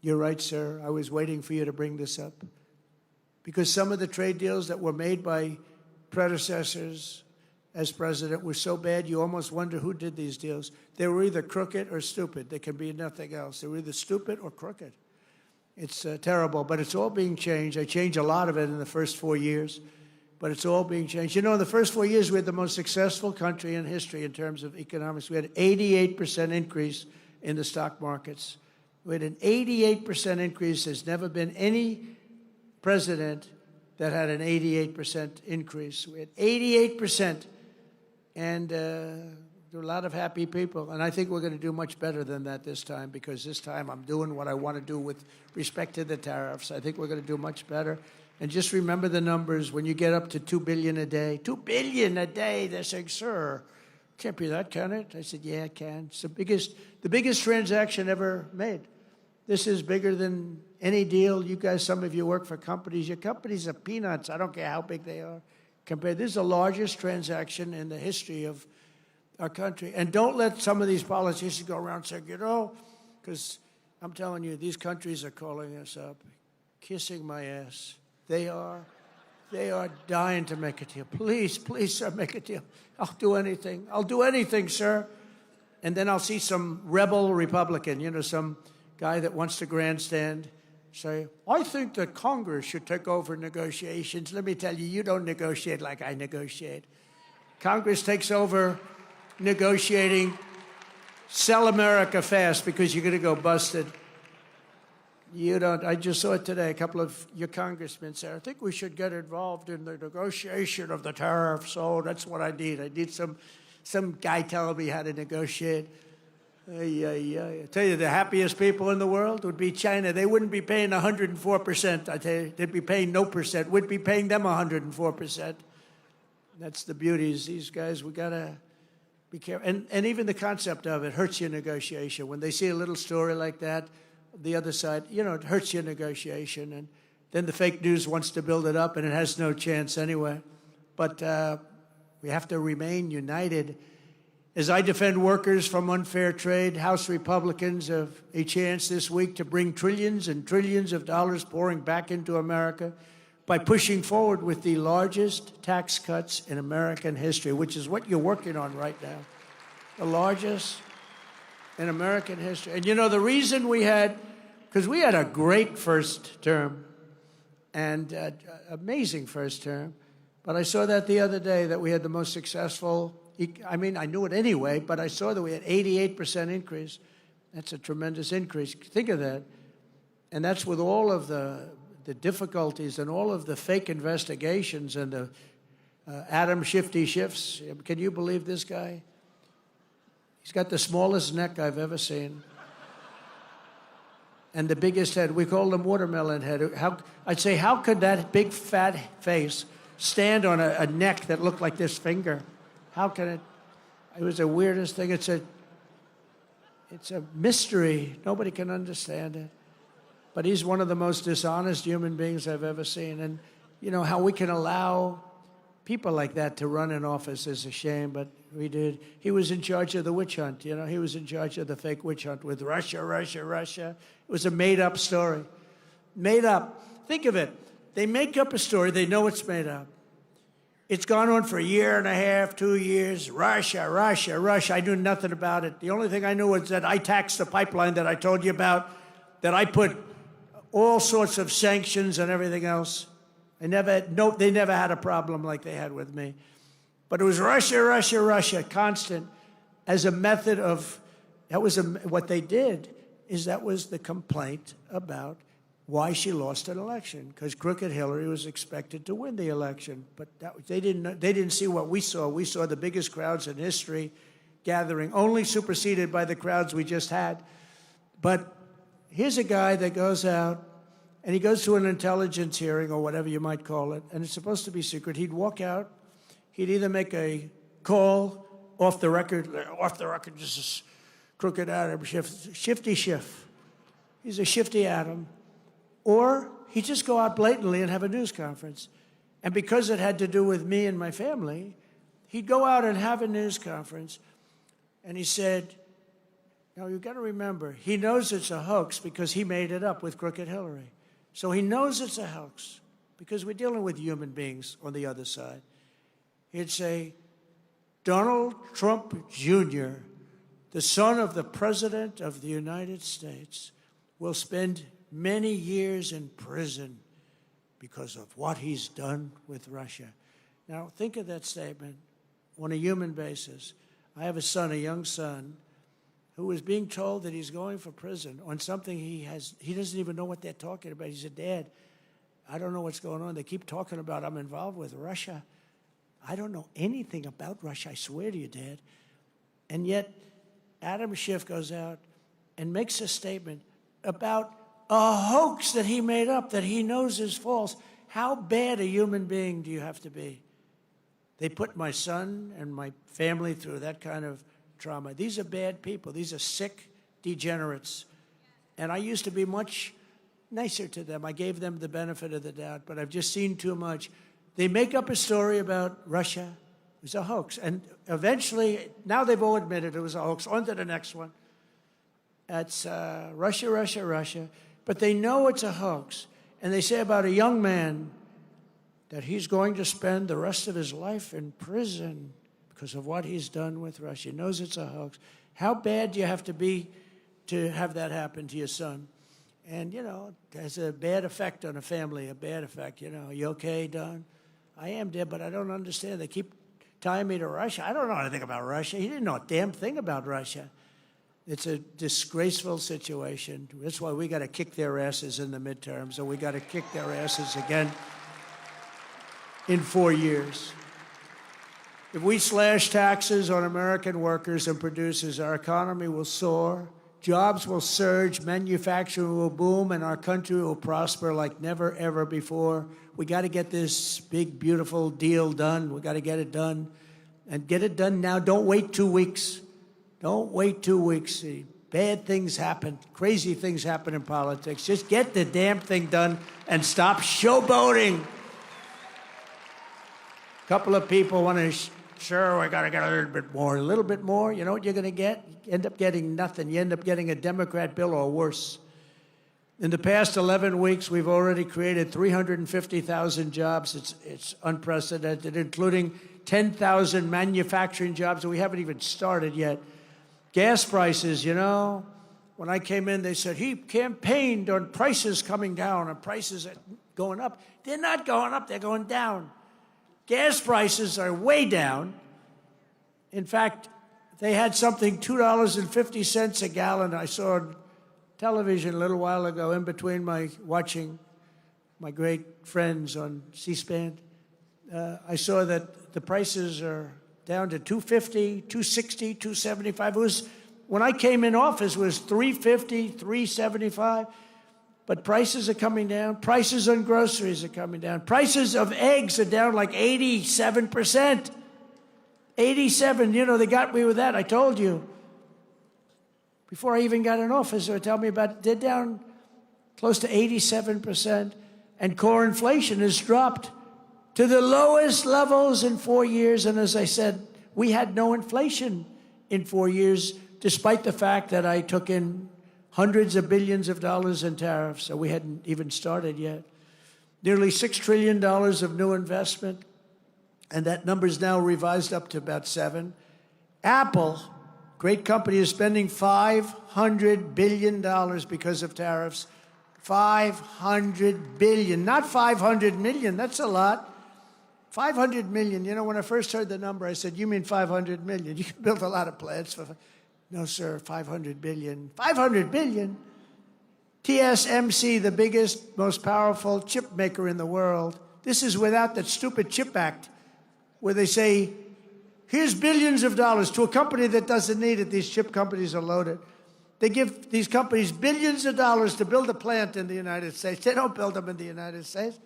you're right, sir. I was waiting for you to bring this up. Because some of the trade deals that were made by predecessors as president were so bad, you almost wonder who did these deals. They were either crooked or stupid. There can be nothing else. They were either stupid or crooked. It's terrible, but it's all being changed. I changed a lot of it in the first 4 years, but it's all being changed. You know, in the first 4 years, we had the most successful country in history in terms of economics. We had an 88% increase in the stock markets. We had an 88% increase. There's never been any president that had an 88% increase. We had 88%, and there were a lot of happy people. And I think we're going to do much better than that this time, because this time I'm doing what I want to do with respect to the tariffs. I think we're going to do much better. And just remember the numbers. When you get up to $2 billion a day, $2 billion a day, they're saying, sir, can't be that, can it? I said, yeah, it can. It's the biggest transaction ever made. This is bigger than any deal. You guys, some of you work for companies. Your companies are peanuts. I don't care how big they are. Compared, this is the largest transaction in the history of our country. And don't let some of these politicians go around saying, you know, because I'm telling you, these countries are calling us up, kissing my ass. They are dying to make a deal. Please, please, sir, make a deal. I'll do anything. I'll do anything, sir. And then I'll see some rebel Republican, you know, some guy that wants to grandstand, say, I think that Congress should take over negotiations. Let me tell you, you don't negotiate like I negotiate. Congress takes over negotiating. Sell America fast because you're going to go busted. You don't. I just saw it today. A couple of your congressmen said, I think we should get involved in the negotiation of the tariffs. Oh, that's what I need. I need some guy telling me how to negotiate. I tell you, the happiest people in the world would be China. They wouldn't be paying 104%. I tell you, they'd be paying no percent. We'd be paying them 104%. That's the beauties. These guys, we got to be careful. And even the concept of it hurts your negotiation. When they see a little story like that, the other side, you know, it hurts your negotiation. And then the fake news wants to build it up, and it has no chance anyway. But we have to remain united. As I defend workers from unfair trade, House Republicans have a chance this week to bring trillions and trillions of dollars pouring back into America by pushing forward with the largest tax cuts in American history, which is what you're working on right now. The largest in American history. And you know, the reason we had, because we had a great first term and amazing first term, but I saw that the other day that we had the most successful, I mean, I knew it anyway, but I saw that we had 88% increase. That's a tremendous increase. Think of that. And that's with all of the difficulties and all of the fake investigations and the Adam Shifty Shifts. Can you believe this guy? He's got the smallest neck I've ever seen. And the biggest head. We call him watermelon head. I'd say, how could that big fat face stand on a neck that looked like this finger? How can it? It was the weirdest thing. It's a mystery. Nobody can understand it. But he's one of the most dishonest human beings I've ever seen. And you know, how we can allow people like that to run an office is a shame, but we did. He was in charge of the witch hunt, you know. He was in charge of the fake witch hunt with Russia, Russia, Russia. It was a made-up story. Made up. Think of it. They make up a story. They know it's made up. It's gone on for a year and a half, 2 years. Russia, Russia, Russia. I knew nothing about it. The only thing I knew was that I taxed the pipeline that I told you about, that I put all sorts of sanctions and everything else. They never had a problem like they had with me. But it was Russia, Russia, Russia, constant, as a method of, what they did is that was the complaint about why she lost an election, because crooked Hillary was expected to win the election. But they didn't see what we saw. We saw the biggest crowds in history gathering, only superseded by the crowds we just had. But here's a guy that goes out, and he goes to an intelligence hearing or whatever you might call it, and it's supposed to be secret. He'd walk out. He'd either make a call off the record, this is crooked Adam, shifty Schiff. He's a shifty Adam. Or he'd just go out blatantly and have a news conference. And because it had to do with me and my family, he'd go out and have a news conference, and he said, now you've got to remember, he knows it's a hoax because he made it up with crooked Hillary. So he knows it's a hoax because we're dealing with human beings on the other side. He'd say, Donald Trump Jr., the son of the President of the United States, will spend many years in prison because of what he's done with Russia. Now, think of that statement on a human basis. I have a son, a young son, who is being told that he's going for prison on something he doesn't even know what they're talking about. He said, Dad, I don't know what's going on. They keep talking about I'm involved with Russia. I don't know anything about Russia, I swear to you, Dad. And yet, Adam Schiff goes out and makes a statement about a hoax that he made up, that he knows is false. How bad a human being do you have to be? They put my son and my family through that kind of trauma. These are bad people. These are sick degenerates. And I used to be much nicer to them. I gave them the benefit of the doubt, but I've just seen too much. They make up a story about Russia. It was a hoax. And eventually, now they've all admitted it was a hoax. On to the next one. That's Russia, Russia, Russia. But they know it's a hoax. And they say about a young man that he's going to spend the rest of his life in prison because of what he's done with Russia. He knows it's a hoax. How bad do you have to be to have that happen to your son? And, you know, it has a bad effect on a family, a bad effect. You know, you okay, Don? I am, Dad, but I don't understand. They keep tying me to Russia. I don't know anything about Russia. He didn't know a damn thing about Russia. It's a disgraceful situation. That's why we got to kick their asses in the midterms, or we got to kick their asses again in 4 years. If we slash taxes on American workers and producers, our economy will soar, jobs will surge, manufacturing will boom, and our country will prosper like never, ever before. We got to get this big, beautiful deal done. We got to get it done. And get it done now. Don't wait 2 weeks. Don't wait 2 weeks. See, bad things happen. Crazy things happen in politics. Just get the damn thing done and stop showboating. A couple of people want to, sure, we got to get a little bit more. A little bit more, you know what you're going to get? You end up getting nothing. You end up getting a Democrat bill or worse. In the past 11 weeks, we've already created 350,000 jobs. It's unprecedented, including 10,000 manufacturing jobs, and we haven't even started yet. Gas prices, you know, when I came in, they said he campaigned on prices coming down and prices going up. They're not going up, they're going down. Gas prices are way down. In fact, they had something $2.50 a gallon. I saw on television a little while ago in between watching my great friends on C-SPAN. I saw that the prices are down to $250, $260, $275. It was, when I came in office, it was $350, $375. But prices are coming down. Prices on groceries are coming down. Prices of eggs are down like 87%. 87, you know, they got me with that. I told you. Before I even got in office, they were telling me about it. They're down close to 87%. And core inflation has dropped to the lowest levels in 4 years. And as I said, we had no inflation in 4 years, despite the fact that I took in hundreds of billions of dollars in tariffs, so we hadn't even started yet. Nearly $6 trillion of new investment, and that number is now revised up to about 7. Apple, great company, is spending $500 billion because of tariffs. $500 billion, not 500 million, that's a lot. 500 million, you know, when I first heard the number, I said, you mean 500 million? You can build a lot of plants for... No, sir, 500 billion. 500 billion? TSMC, the biggest, most powerful chip maker in the world. This is without that stupid CHIP Act, where they say, here's billions of dollars to a company that doesn't need it. These chip companies are loaded. They give these companies billions of dollars to build a plant in the United States. They don't build them in the United States.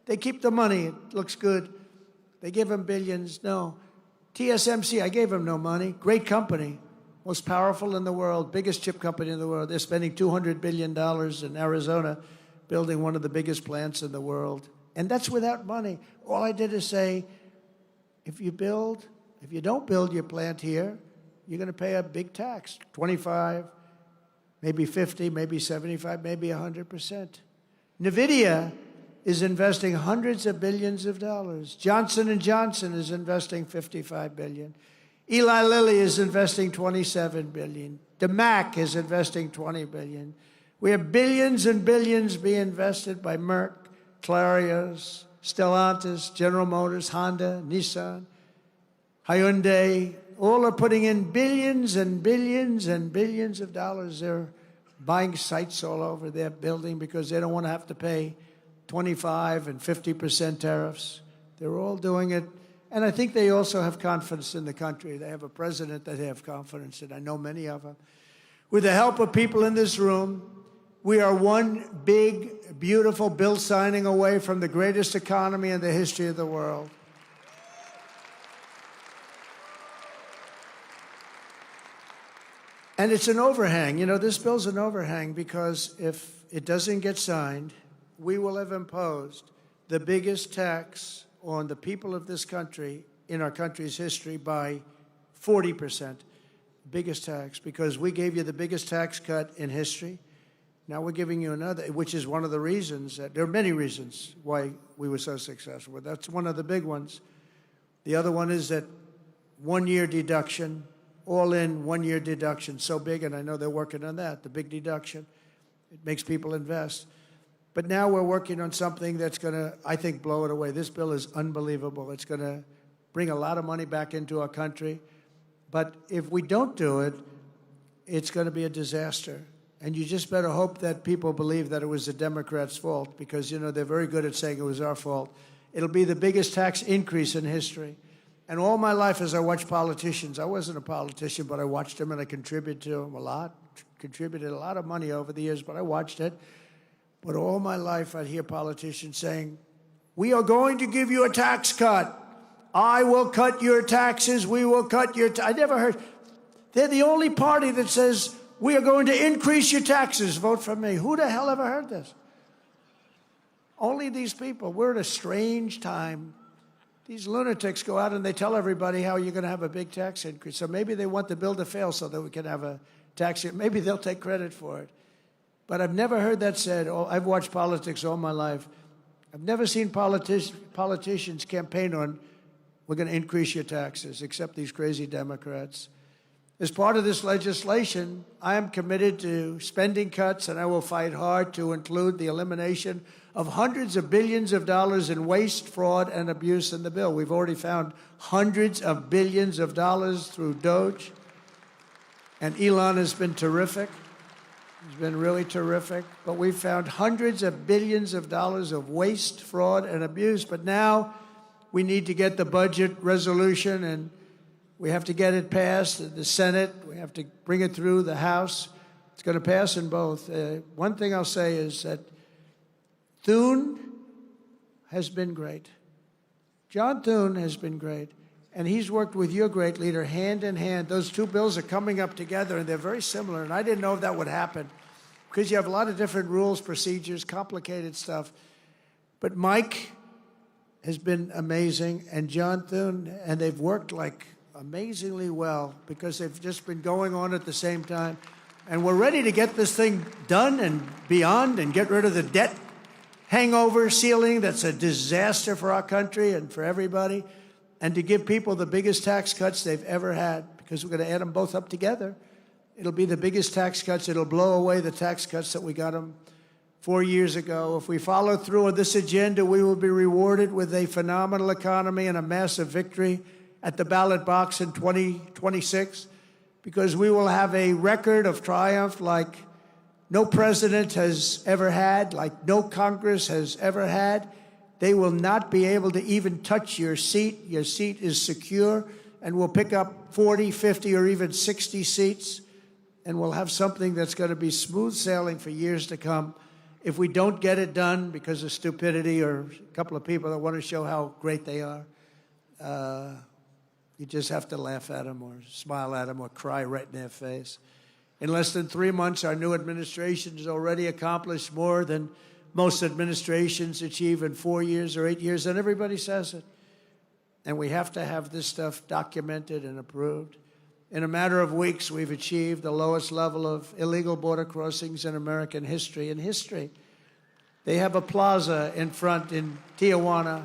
They keep the money. It looks good. They give them billions. No. TSMC, I gave them no money. Great company. Most powerful in the world, biggest chip company in the world. They're spending $200 billion in Arizona building one of the biggest plants in the world. And that's without money. All I did is say, if you don't build your plant here, you're going to pay a big tax, 25, maybe 50, maybe 75, maybe 100%. NVIDIA is investing hundreds of billions of dollars. Johnson & Johnson is investing $55 billion. Eli Lilly is investing $27 billion. DeMac is investing $20 billion. We have billions and billions being invested by Merck, Clarios, Stellantis, General Motors, Honda, Nissan, Hyundai. All are putting in billions and billions and billions of dollars. They're buying sites all over. They're building because they don't want to have to pay 25 and 50% tariffs. They're all doing it. And I think they also have confidence in the country. They have a president that they have confidence in. I know many of them. With the help of people in this room, we are one big, beautiful bill signing away from the greatest economy in the history of the world. And it's an overhang. You know, this bill's an overhang because if it doesn't get signed, we will have imposed the biggest tax on the people of this country in our country's history by 40%. Biggest tax, because we gave you the biggest tax cut in history. Now we're giving you another, which is one of the reasons that there are many reasons why we were so successful. But that's one of the big ones. The other one is that 1 year deduction, all in 1 year deduction, so big, and I know they're working on that, the big deduction. It makes people invest. But now we're working on something that's going to, I think, blow it away. This bill is unbelievable. It's going to bring a lot of money back into our country. But if we don't do it, it's going to be a disaster. And you just better hope that people believe that it was the Democrats' fault, because, you know, they're very good at saying it was our fault. It'll be the biggest tax increase in history. And all my life as I watched politicians, I wasn't a politician, but I watched them and I contributed to them a lot, contributed a lot of money over the years, but I watched it. But all my life, I'd hear politicians saying, we are going to give you a tax cut. I will cut your taxes. We will cut your I never heard. They're the only party that says, we are going to increase your taxes. Vote for me. Who the hell ever heard this? Only these people. We're at a strange time. These lunatics go out and they tell everybody how you're going to have a big tax increase. So maybe they want the bill to fail so that we can have a tax increase. Maybe they'll take credit for it. But I've never heard that said. I've watched politics all my life. I've never seen politicians campaign on, we're going to increase your taxes, except these crazy Democrats. As part of this legislation, I am committed to spending cuts, and I will fight hard to include the elimination of hundreds of billions of dollars in waste, fraud, and abuse in the bill. We've already found hundreds of billions of dollars through Doge, and Elon has been terrific. He's been really terrific. But we've found hundreds of billions of dollars of waste, fraud, and abuse. But now We need to get the budget resolution, and we have to get it passed. The Senate, we have to bring it through the House. It's going to pass in both. One thing I'll say is that Thune has been great. John Thune has been great. And he's worked with your great leader hand in hand. Those two bills are coming up together, and they're very similar. And I didn't know if that would happen because you have a lot of different rules, procedures, complicated stuff. But Mike has been amazing, and John Thune, and they've worked like amazingly well because they've just been going on at the same time. And we're ready to get this thing done and beyond and get rid of the debt hangover ceiling that's a disaster for our country and for everybody, and to give people the biggest tax cuts they've ever had, because we're going to add them both up together. It'll be the biggest tax cuts. It'll blow away the tax cuts that we got them 4 years ago. If we follow through on this agenda, we will be rewarded with a phenomenal economy and a massive victory at the ballot box in 2026, because we will have a record of triumph like no president has ever had, like no Congress has ever had. They will not be able to even touch your seat. Your seat is secure, and we'll pick up 40, 50, or even 60 seats, and we'll have something that's going to be smooth sailing for years to come. If we don't get it done because of stupidity or a couple of people that want to show how great they are, you just have to laugh at them or smile at them or cry right in their face. In less than 3 months, our new administration has already accomplished more than most administrations achieve in 4 years or 8 years, and everybody says it. And we have to have this stuff documented and approved. In a matter of weeks, we've achieved the lowest level of illegal border crossings in American history. They have a plaza in front in Tijuana,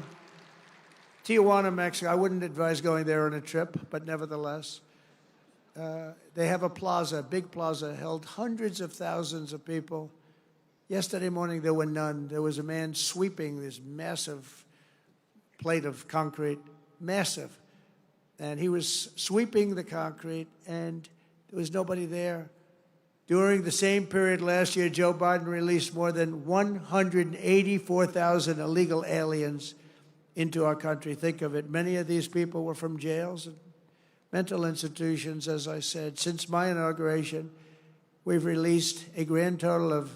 Mexico. I wouldn't advise going there on a trip, but nevertheless. They have a plaza, a big plaza, held hundreds of thousands of people. Yesterday morning, there were none. There was a man sweeping this massive plate of concrete, massive. And he was sweeping the concrete, and there was nobody there. During the same period last year, Joe Biden released more than 184,000 illegal aliens into our country. Think of it. Many of these people were from jails and mental institutions, as I said. Since my inauguration, we've released a grand total of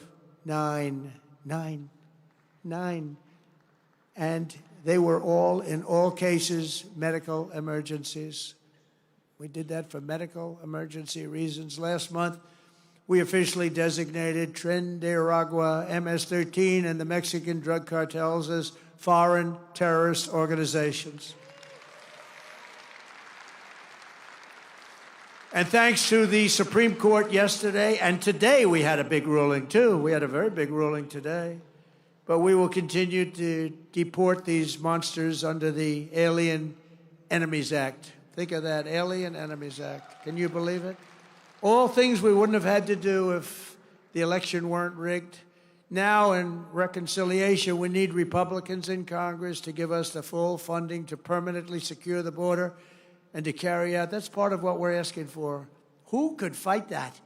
nine. And they were all, in all cases, medical emergencies. We did that for medical emergency reasons. Last month, we officially designated Tren de Aragua, MS-13, and the Mexican drug cartels as foreign terrorist organizations. And thanks to the Supreme Court yesterday, and today we had a big ruling, too. We had a very big ruling today. But we will continue to deport these monsters under the Alien Enemies Act. Think of that, Alien Enemies Act. Can you believe it? All things we wouldn't have had to do if the election weren't rigged. Now, in reconciliation, we need Republicans in Congress to give us the full funding to permanently secure the border and to carry out. That's part of what we're asking for. Who could fight that?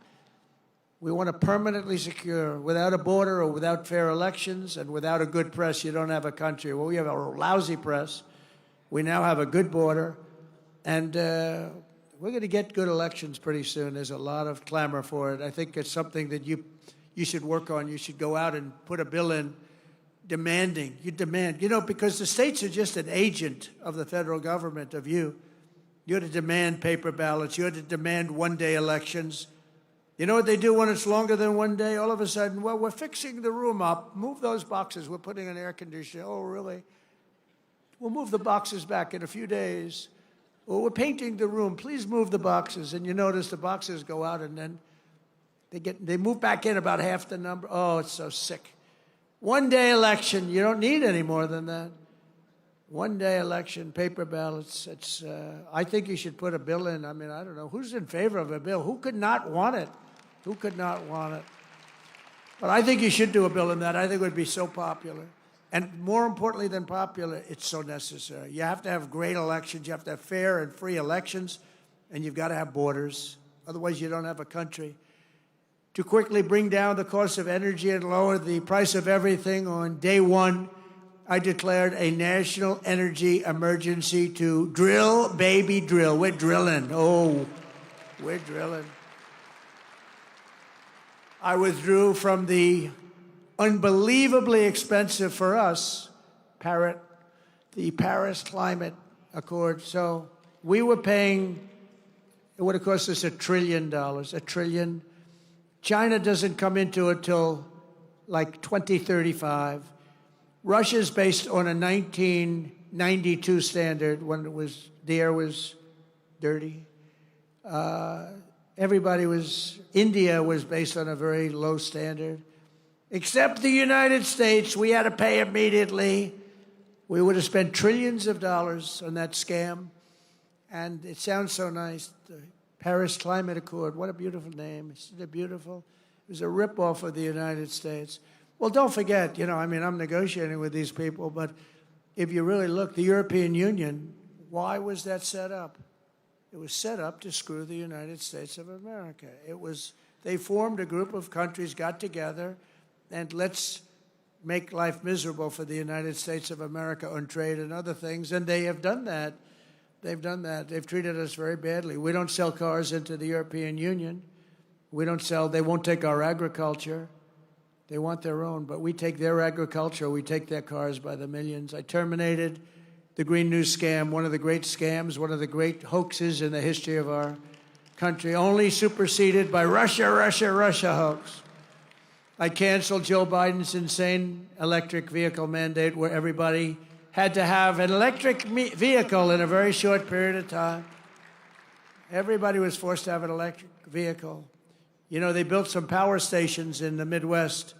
We want to permanently secure. Without a border or without fair elections and without a good press, you don't have a country. Well, we have a lousy press. We now have a good border. And we're going to get good elections pretty soon. There's a lot of clamor for it. I think it's something that you should work on. You should go out and put a bill in demanding. You demand. You know, because the states are just an agent of the federal government, of you. You ought to demand paper ballots. You ought to demand one-day elections. You know what they do when it's longer than one day? All of a sudden, well, we're fixing the room up. Move those boxes. We're putting an air conditioner. Oh, really? We'll move the boxes back in a few days. Well, we're painting the room. Please move the boxes. And you notice the boxes go out, and then they move back in about half the number. Oh, it's so sick. One-day election. You don't need any more than that. One-day election, paper ballots. I think you should put a bill in. I mean, I don't know. Who's in favor of a bill? Who could not want it? Who could not want it? But I think you should do a bill in that. I think it would be so popular. And more importantly than popular, it's so necessary. You have to have great elections. You have to have fair and free elections. And you've got to have borders. Otherwise, you don't have a country. To quickly bring down the cost of energy and lower the price of everything on day one, I declared a national energy emergency to drill, baby, drill. We're drilling. Oh, we're drilling. I withdrew from the unbelievably expensive for us, the Paris Climate Accord. So we were paying, it would have cost us $1 trillion, $1 trillion. China doesn't come into it till like 2035. Russia's based on a 1992 standard when the air was dirty. India was based on a very low standard. Except the United States, we had to pay immediately. We would have spent trillions of dollars on that scam. And it sounds so nice, the Paris Climate Accord. What a beautiful name. Isn't it beautiful? It was a ripoff of the United States. Well, don't forget, I'm negotiating with these people, but if you really look, the European Union, why was that set up? It was set up to screw the United States of America. They formed a group of countries, got together, and let's make life miserable for the United States of America on trade and other things, and they have done that. They've done that. They've treated us very badly. We don't sell cars into the European Union. They won't take our agriculture. They want their own, but we take their agriculture, we take their cars by the millions. I terminated the Green New scam, one of the great scams, one of the great hoaxes in the history of our country, only superseded by Russia hoax. I canceled Joe Biden's insane electric vehicle mandate where everybody had to have an electric vehicle in a very short period of time. Everybody was forced to have an electric vehicle. They built some power stations in the Midwest.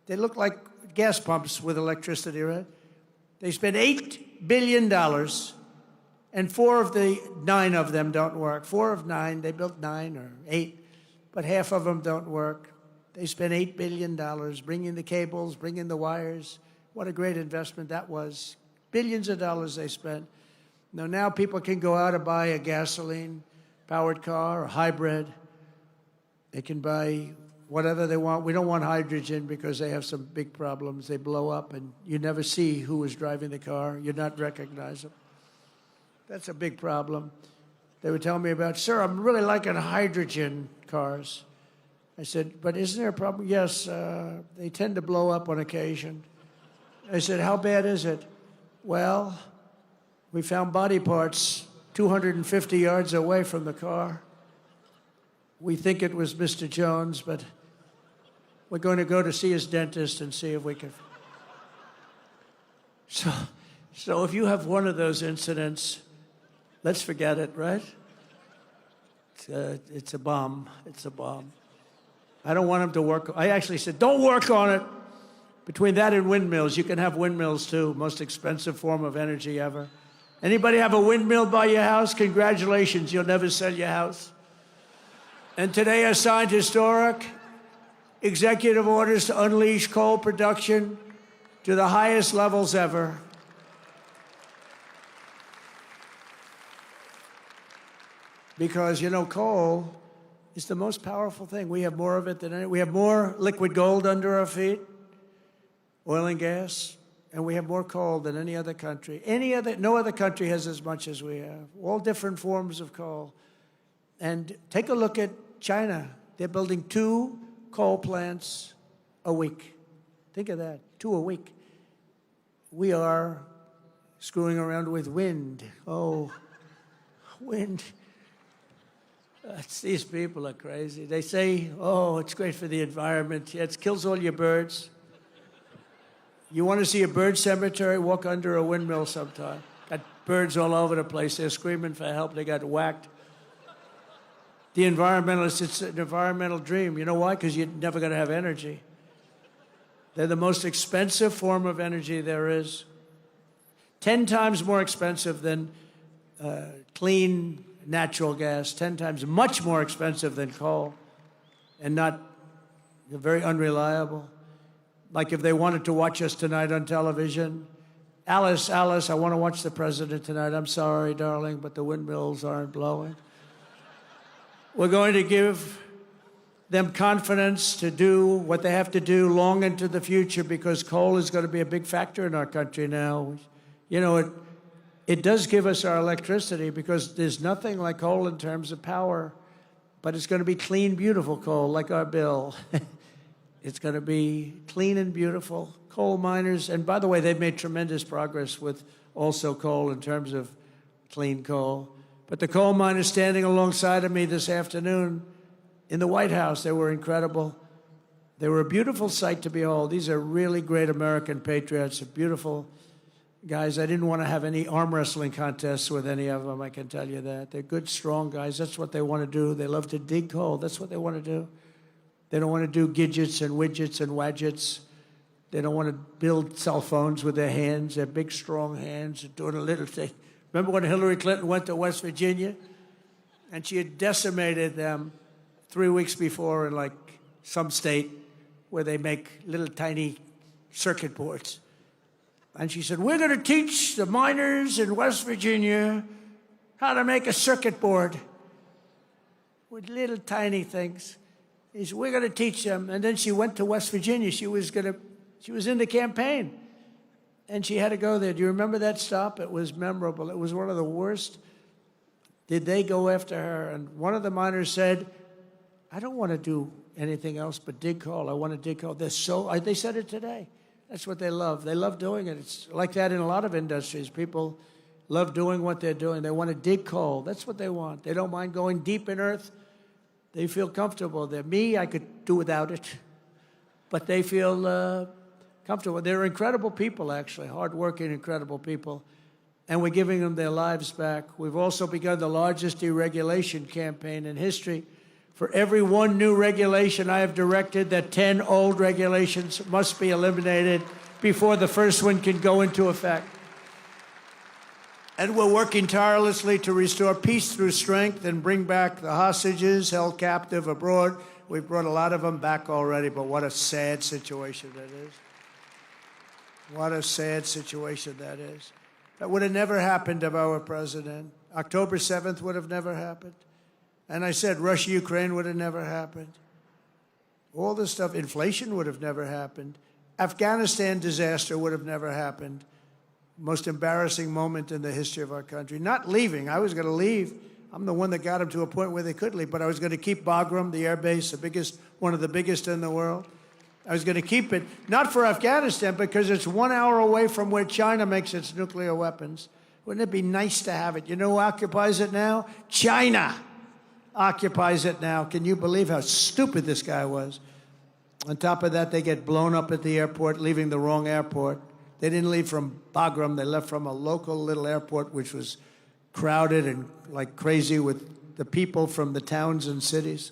They look like gas pumps with electricity, right? They spent $8 billion, and 4 of the 9 of them don't work. 4 of 9, they built 9 or 8, but half of them don't work. They spent $8 billion bringing the cables, bringing the wires. What a great investment that was. Billions of dollars they spent. Now people can go out and buy a gasoline-powered car or hybrid. They can buy whatever they want. We don't want hydrogen because they have some big problems. They blow up, and you never see who is driving the car. You're not recognizable. That's a big problem. They were telling me about, sir, I'm really liking hydrogen cars. I said, but isn't there a problem? Yes, they tend to blow up on occasion. I said, how bad is it? Well, we found body parts 250 yards away from the car. We think it was Mr. Jones, but we're going to go to see his dentist and see if we can. So if you have one of those incidents, let's forget it, right? It's a bomb. It's a bomb. I don't want him to work. I actually said, don't work on it. Between that and windmills, you can have windmills too. Most expensive form of energy ever. Anybody have a windmill by your house? Congratulations, you'll never sell your house. And today I signed historic executive orders to unleash coal production to the highest levels ever. Because, coal is the most powerful thing. We have more of it than any. We have more liquid gold under our feet, oil and gas, and we have more coal than any other country. No other country has as much as we have. All different forms of coal. And take a look at China. They're building 2 coal plants a week. Think of that, 2 a week. We are screwing around with wind. Oh, wind. These people are crazy. They say, oh, it's great for the environment. Yeah, it kills all your birds. You want to see a bird cemetery? Walk under a windmill sometime. Got birds all over the place. They're screaming for help. They got whacked. The environmentalists, it's an environmental dream. You know why? Because you're never going to have energy. They're the most expensive form of energy there is. 10 times more expensive than clean natural gas, 10 times much more expensive than coal, and they're very unreliable. Like if they wanted to watch us tonight on television, Alice, I want to watch the president tonight. I'm sorry, darling, but the windmills aren't blowing. We're going to give them confidence to do what they have to do long into the future, because coal is going to be a big factor in our country now. You know, it does give us our electricity, because there's nothing like coal in terms of power, but it's going to be clean, beautiful coal, like our bill. It's going to be clean and beautiful. Coal miners, and by the way, they've made tremendous progress with also coal in terms of clean coal. But the coal miners standing alongside of me this afternoon in the White House, they were incredible. They were a beautiful sight to behold. These are really great American patriots, beautiful guys. I didn't want to have any arm wrestling contests with any of them, I can tell you that. They're good, strong guys. That's what they want to do. They love to dig coal. That's what they want to do. They don't want to do gadgets and widgets and wadgets. They don't want to build cell phones with their hands. They're big, strong hands, doing a little thing. Remember when Hillary Clinton went to West Virginia? And she had decimated them 3 weeks before in, like, some state where they make little tiny circuit boards. And she said, we're going to teach the miners in West Virginia how to make a circuit board with little tiny things. He said, we're going to teach them. And then she went to West Virginia. She was in the campaign. And she had to go there. Do you remember that stop? It was memorable. It was one of the worst. Did they go after her? And one of the miners said, I don't want to do anything else but dig coal. I want to dig coal. They said it today. That's what they love. They love doing it. It's like that in a lot of industries. People love doing what they're doing. They want to dig coal. That's what they want. They don't mind going deep in earth. They feel comfortable. Me, I could do without it. But they feel comfortable. They're incredible people, actually, hardworking, incredible people. And we're giving them their lives back. We've also begun the largest deregulation campaign in history. For every one new regulation, I have directed that 10 old regulations must be eliminated before the first one can go into effect. And we're working tirelessly to restore peace through strength and bring back the hostages held captive abroad. We've brought a lot of them back already, but what a sad situation that is. What a sad situation that is. That would have never happened if I were president. October 7th would have never happened. And I said Russia-Ukraine would have never happened. All this stuff, inflation would have never happened. Afghanistan disaster would have never happened. Most embarrassing moment in the history of our country. Not leaving. I was going to leave. I'm the one that got them to a point where they could leave, but I was going to keep Bagram, the air base, one of the biggest in the world. I was going to keep it, not for Afghanistan, because it's 1 hour away from where China makes its nuclear weapons. Wouldn't it be nice to have it? You know who occupies it now? China occupies it now. Can you believe how stupid this guy was? On top of that, they get blown up at the airport, leaving the wrong airport. They didn't leave from Bagram. They left from a local little airport, which was crowded and like crazy with the people from the towns and cities.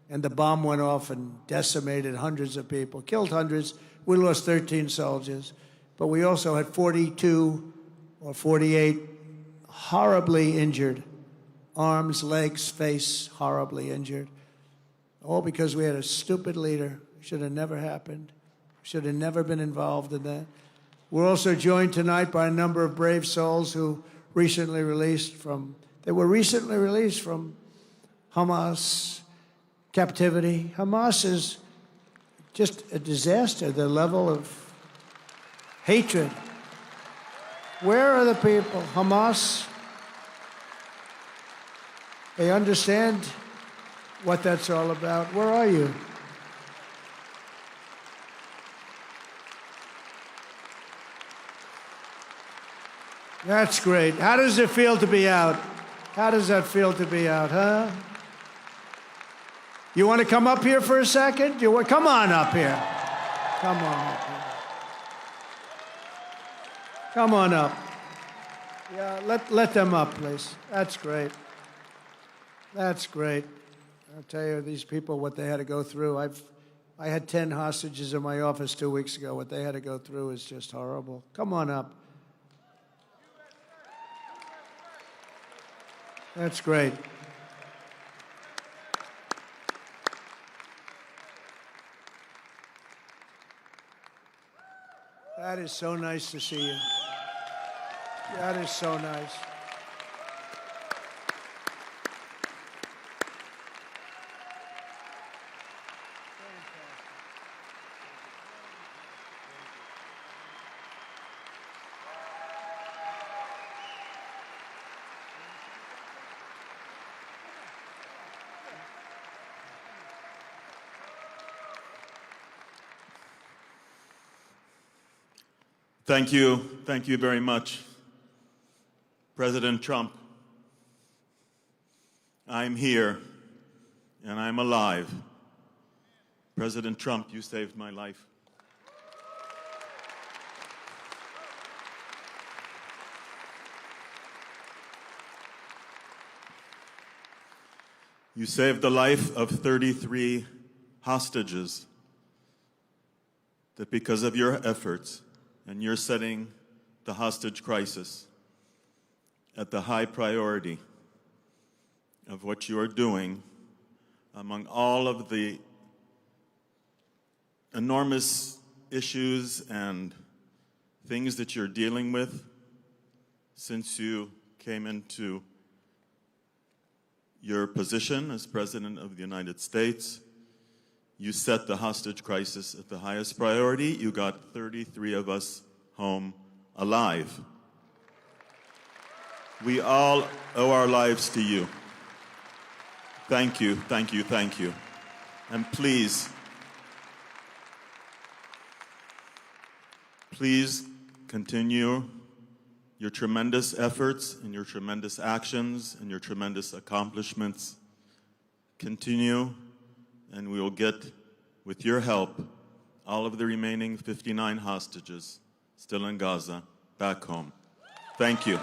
And the bomb went off and decimated hundreds of people, killed hundreds. We lost 13 soldiers. But we also had 42 or 48 horribly injured. Arms, legs, face, horribly injured. All because we had a stupid leader. Should have never happened. Should have never been involved in that. We're also joined tonight by a number of brave souls who were recently released from Hamas captivity. Hamas is just a disaster, the level of hatred. Where are the people? Hamas, they understand what that's all about. Where are you? That's great. How does it feel to be out? How does that feel to be out, huh? You want to come up here for a second? Come on up here. Come on up here. Come on up. Yeah, let them up, please. That's great. That's great. I'll tell you, these people, what they had to go through. I had 10 hostages in my office 2 weeks ago. What they had to go through is just horrible. Come on up. That's great. That is so nice to see you. That is so nice. Thank you. Thank you very much. President Trump, I'm here and I'm alive. President Trump, you saved my life. You saved the life of 33 hostages that because of your efforts and you're setting the hostage crisis at the high priority of what you are doing among all of the enormous issues and things that you're dealing with since you came into your position as President of the United States. You set the hostage crisis at the highest priority. You got 33 of us home alive. We all owe our lives to you. Thank you, thank you, thank you. And please continue your tremendous efforts and your tremendous actions and your tremendous accomplishments. Continue, and we will get, with your help, all of the remaining 59 hostages still in Gaza back home. Thank you.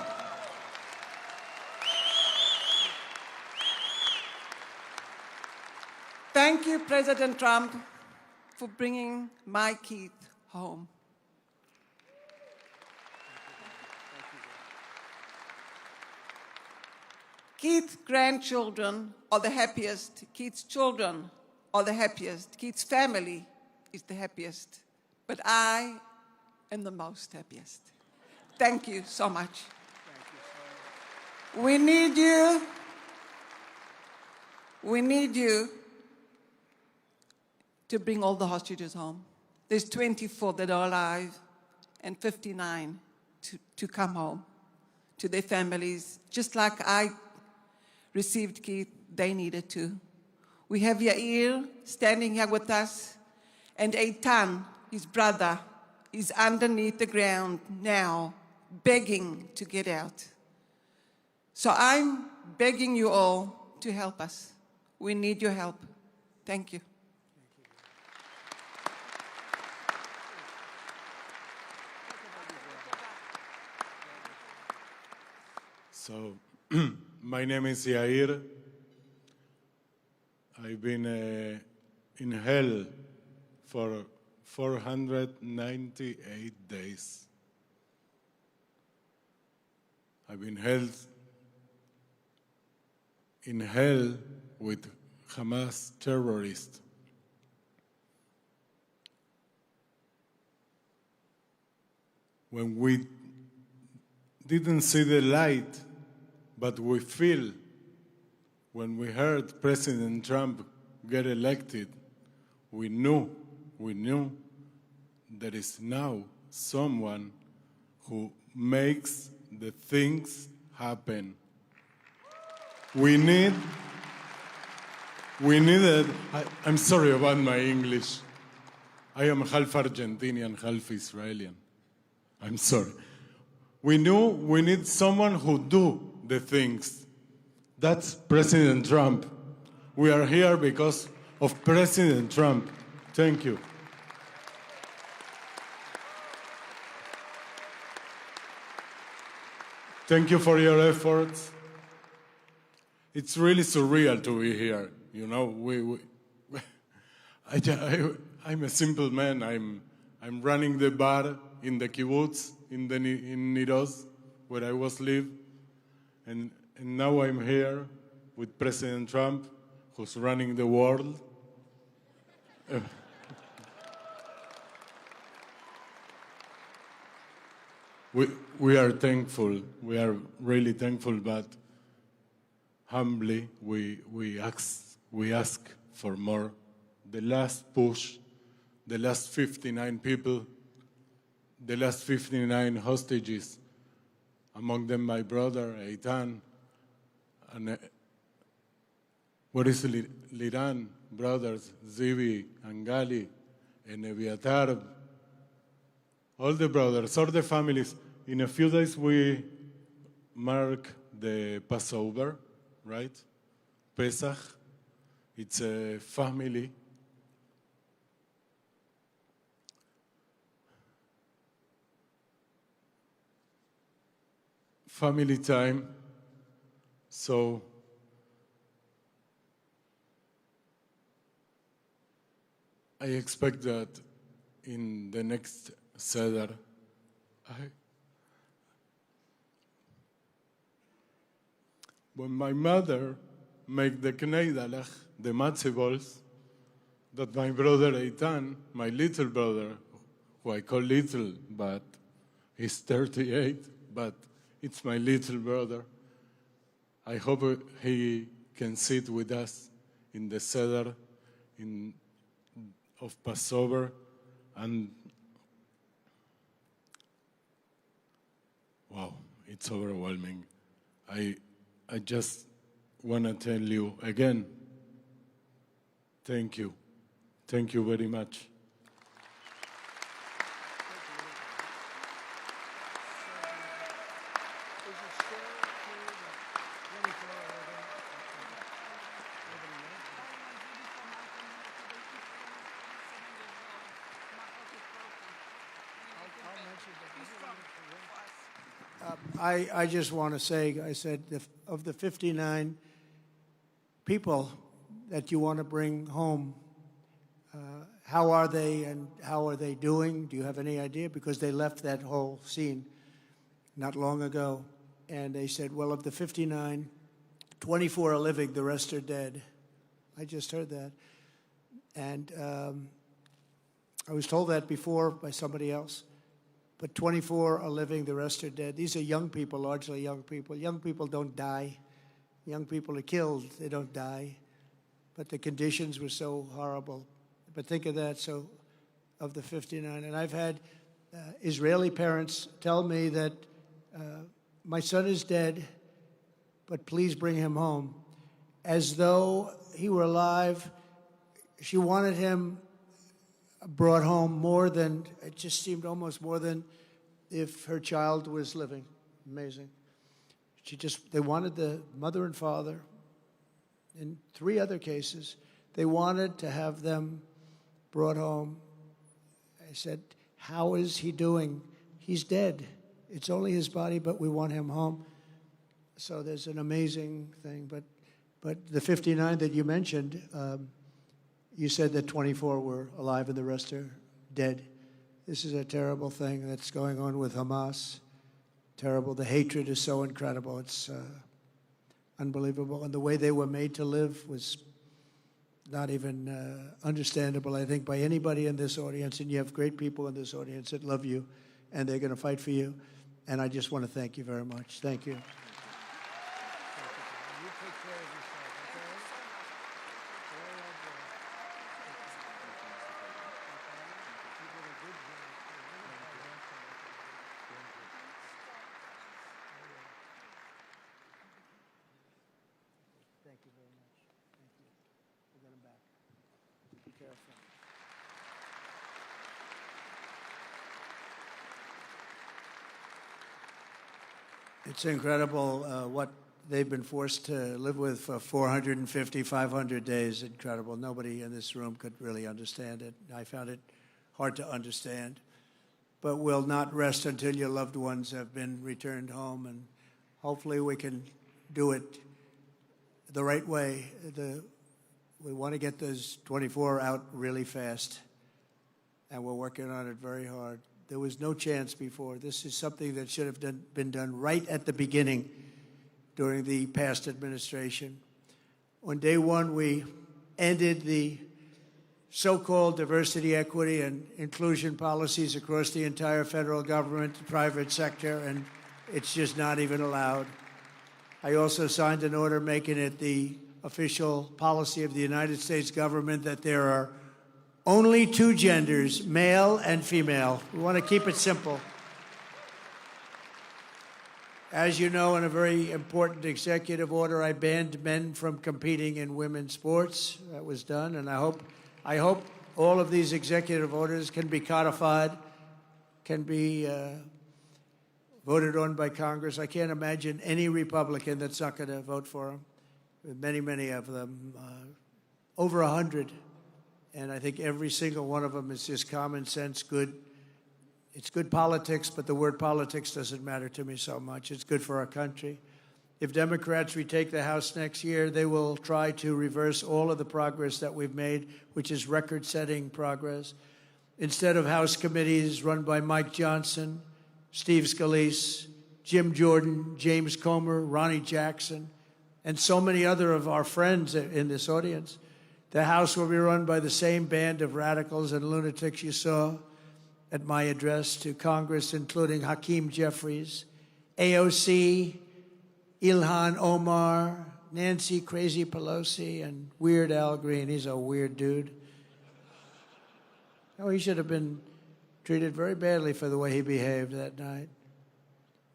Thank you, President Trump, for bringing my Keith home. Keith's grandchildren are the happiest. Keith's children are the happiest. Keith's family is the happiest. But I am the most happiest. Thank you so much. We need you. We need you to bring all the hostages home. There's 24 that are alive and 59 to come home to their families. Just like I received Keith, they needed to. We have Yair standing here with us, and Eitan, his brother, is underneath the ground now, begging to get out. So I'm begging you all to help us. We need your help. Thank you. So, my name is Yair. I've been in hell for 498 days. I've been held in hell with Hamas terrorists. When we didn't see the light, but we feel when we heard President Trump get elected, we knew there is now someone who makes the things happen. I'm sorry about my English. I am half Argentinian, half Israeli. I'm sorry. We knew we need someone who do the things. That's President Trump. We are here because of President Trump. Thank you. Thank you for your efforts. It's really surreal to be here. You know, I'm a simple man. I'm running the bar in the kibbutz in Niroz, where I was live, and now I'm here with President Trump, who's running the world. We are thankful. We are really thankful, but humbly we ask for more. The last push, the last 59 people, the last 59 hostages, among them my brother Eitan, and what is Liran brothers Zivi and Gali and Eviatar all the brothers, all the families. In a few days, we mark the Passover, right? Pesach. It's a family. Family time. So I expect that in the next Seder, when my mother make the kneidalach, the matzah balls, that my brother Eitan, my little brother, who I call little, but he's 38, but it's my little brother. I hope he can sit with us in the Seder of Passover, and wow, it's overwhelming. I just want to tell you again, thank you. Thank you very much. I just want to say, I said, of the 59 people that you want to bring home, how are they and how are they doing? Do you have any idea? Because they left that whole scene not long ago. And they said, well, of the 59, 24 are living, the rest are dead. I just heard that. And I was told that before by somebody else. But 24 are living, the rest are dead. These are young people, largely young people. Young people don't die. Young people are killed, they don't die. But the conditions were so horrible. But think of that, so of the 59. And I've had Israeli parents tell me that my son is dead, but please bring him home. As though he were alive, she wanted him brought home more than, it just seemed almost more than if her child was living. Amazing. They wanted the mother and father, in 3 other cases, they wanted to have them brought home. I said, how is he doing? He's dead. It's only his body, but we want him home. So there's an amazing thing. But the 59 that you mentioned, you said that 24 were alive and the rest are dead. This is a terrible thing that's going on with Hamas. Terrible. The hatred is so incredible. It's unbelievable. And the way they were made to live was not even understandable, I think, by anybody in this audience. And you have great people in this audience that love you, and they're going to fight for you. And I just want to thank you very much. Thank you. Thank you very much. Thank you. We'll get him back. Be careful. It's incredible what they've been forced to live with for 450, 500 days. Incredible. Nobody in this room could really understand it. I found it hard to understand. But we'll not rest until your loved ones have been returned home, and hopefully we can do it the right way. We want to get those 24 out really fast, and we're working on it very hard. There was no chance before. This is something that should have been done right at the beginning during the past administration. On day one, we ended the so-called diversity, equity, and inclusion policies across the entire federal government, private sector, and it's just not even allowed. I also signed an order making it the official policy of the United States government that there are only 2 genders, male and female. We want to keep it simple. As you know, in a very important executive order, I banned men from competing in women's sports. That was done, and I hope all of these executive orders can be codified can be voted on by Congress. I can't imagine any Republican that's not going to vote for him. Many, many of them, over 100. And I think every single one of them is just common sense, good. It's good politics, but the word politics doesn't matter to me so much. It's good for our country. If Democrats retake the House next year, they will try to reverse all of the progress that we've made, which is record-setting progress. Instead of House committees run by Mike Johnson, Steve Scalise, Jim Jordan, James Comer, Ronnie Jackson, and so many other of our friends in this audience, the House will be run by the same band of radicals and lunatics you saw at my address to Congress, including Hakeem Jeffries, AOC, Ilhan Omar, Nancy Crazy Pelosi, and Weird Al Green. He's a weird dude. Oh, he should have been treated very badly for the way he behaved that night.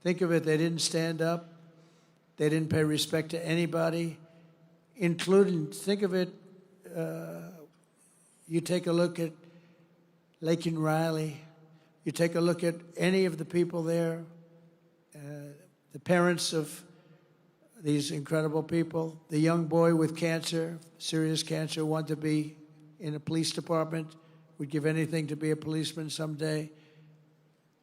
Think of it, they didn't stand up. They didn't pay respect to anybody, including, think of it, you take a look at Laken Riley, you take a look at any of the people there, the parents of these incredible people, the young boy with cancer, serious cancer, wanted to be in a police department, would give anything to be a policeman someday.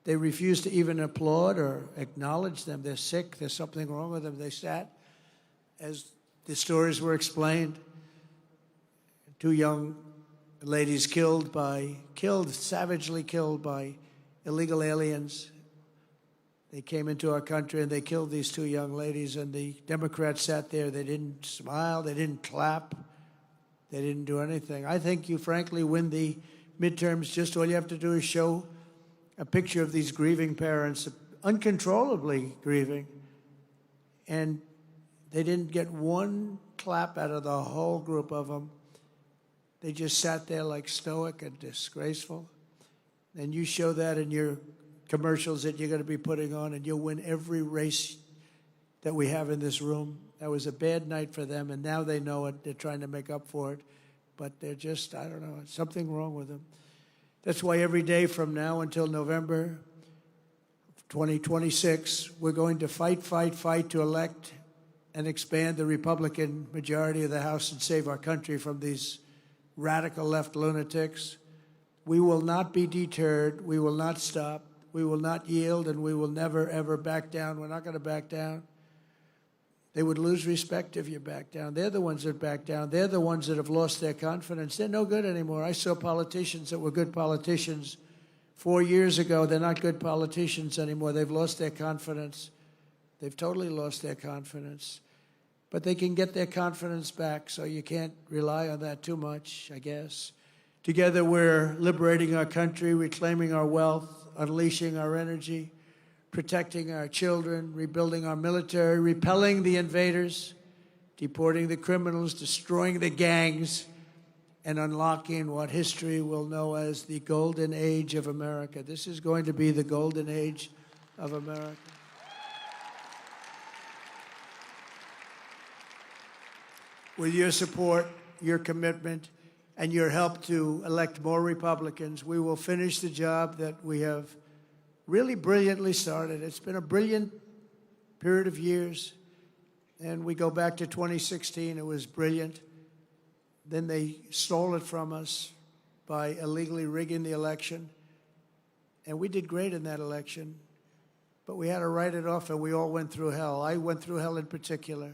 They refused to even applaud or acknowledge them. They're sick, there's something wrong with them. They sat as the stories were explained. Two young ladies savagely killed by illegal aliens. They came into our country and they killed these two young ladies, and the Democrats sat there. They didn't smile, they didn't clap, they didn't do anything. I think you frankly win the midterms. Just all you have to do is show a picture of these grieving parents, uncontrollably grieving, and they didn't get one clap out of the whole group of them. They just sat there like stoic and disgraceful. And you show that in your commercials that you're going to be putting on, and you'll win every race that we have in this room. That was a bad night for them, and now they know it. They're trying to make up for it. But they're just, I don't know, something wrong with them. That's why every day from now until November 2026, we're going to fight to elect and expand the Republican majority of the House and save our country from these radical left lunatics. We will not be deterred. We will not stop. We will not yield, and we will never, ever back down. We're not going to back down. They would lose respect if you back down. They're the ones that back down. They're the ones that have lost their confidence. They're no good anymore. I saw politicians that were good politicians 4 years ago. They're not good politicians anymore. They've lost their confidence. They've totally lost their confidence. But they can get their confidence back, so you can't rely on that too much, I guess. Together, we're liberating our country, reclaiming our wealth, unleashing our energy, protecting our children, rebuilding our military, repelling the invaders, deporting the criminals, destroying the gangs, and unlocking what history will know as the golden age of America. This is going to be the golden age of America. With your support, your commitment, and your help to elect more Republicans, we will finish the job that we have really brilliantly started. It's been a brilliant period of years, and we go back to 2016. It was brilliant. Then they stole it from us by illegally rigging the election, and we did great in that election, but we had to write it off, and we all went through hell. I went through hell in particular.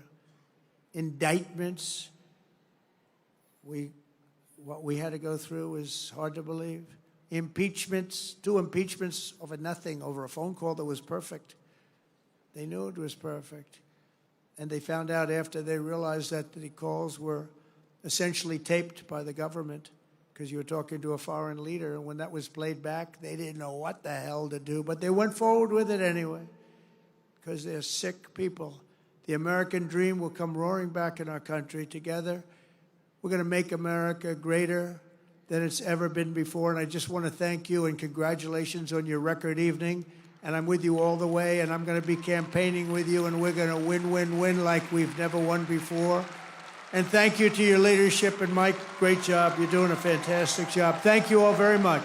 Indictments. What we had to go through was hard to believe. Impeachments, 2 impeachments over nothing, over a phone call that was perfect. They knew it was perfect. And they found out after they realized that the calls were essentially taped by the government because you were talking to a foreign leader. And when that was played back, they didn't know what the hell to do. But they went forward with it anyway because they're sick people. The American dream will come roaring back in our country. Together, we're going to make America greater than it's ever been before. And I just want to thank you and congratulations on your record evening. And I'm with you all the way, and I'm going to be campaigning with you, and we're going to win like we've never won before. And thank you to your leadership. And Mike, great job. You're doing a fantastic job. Thank you all very much.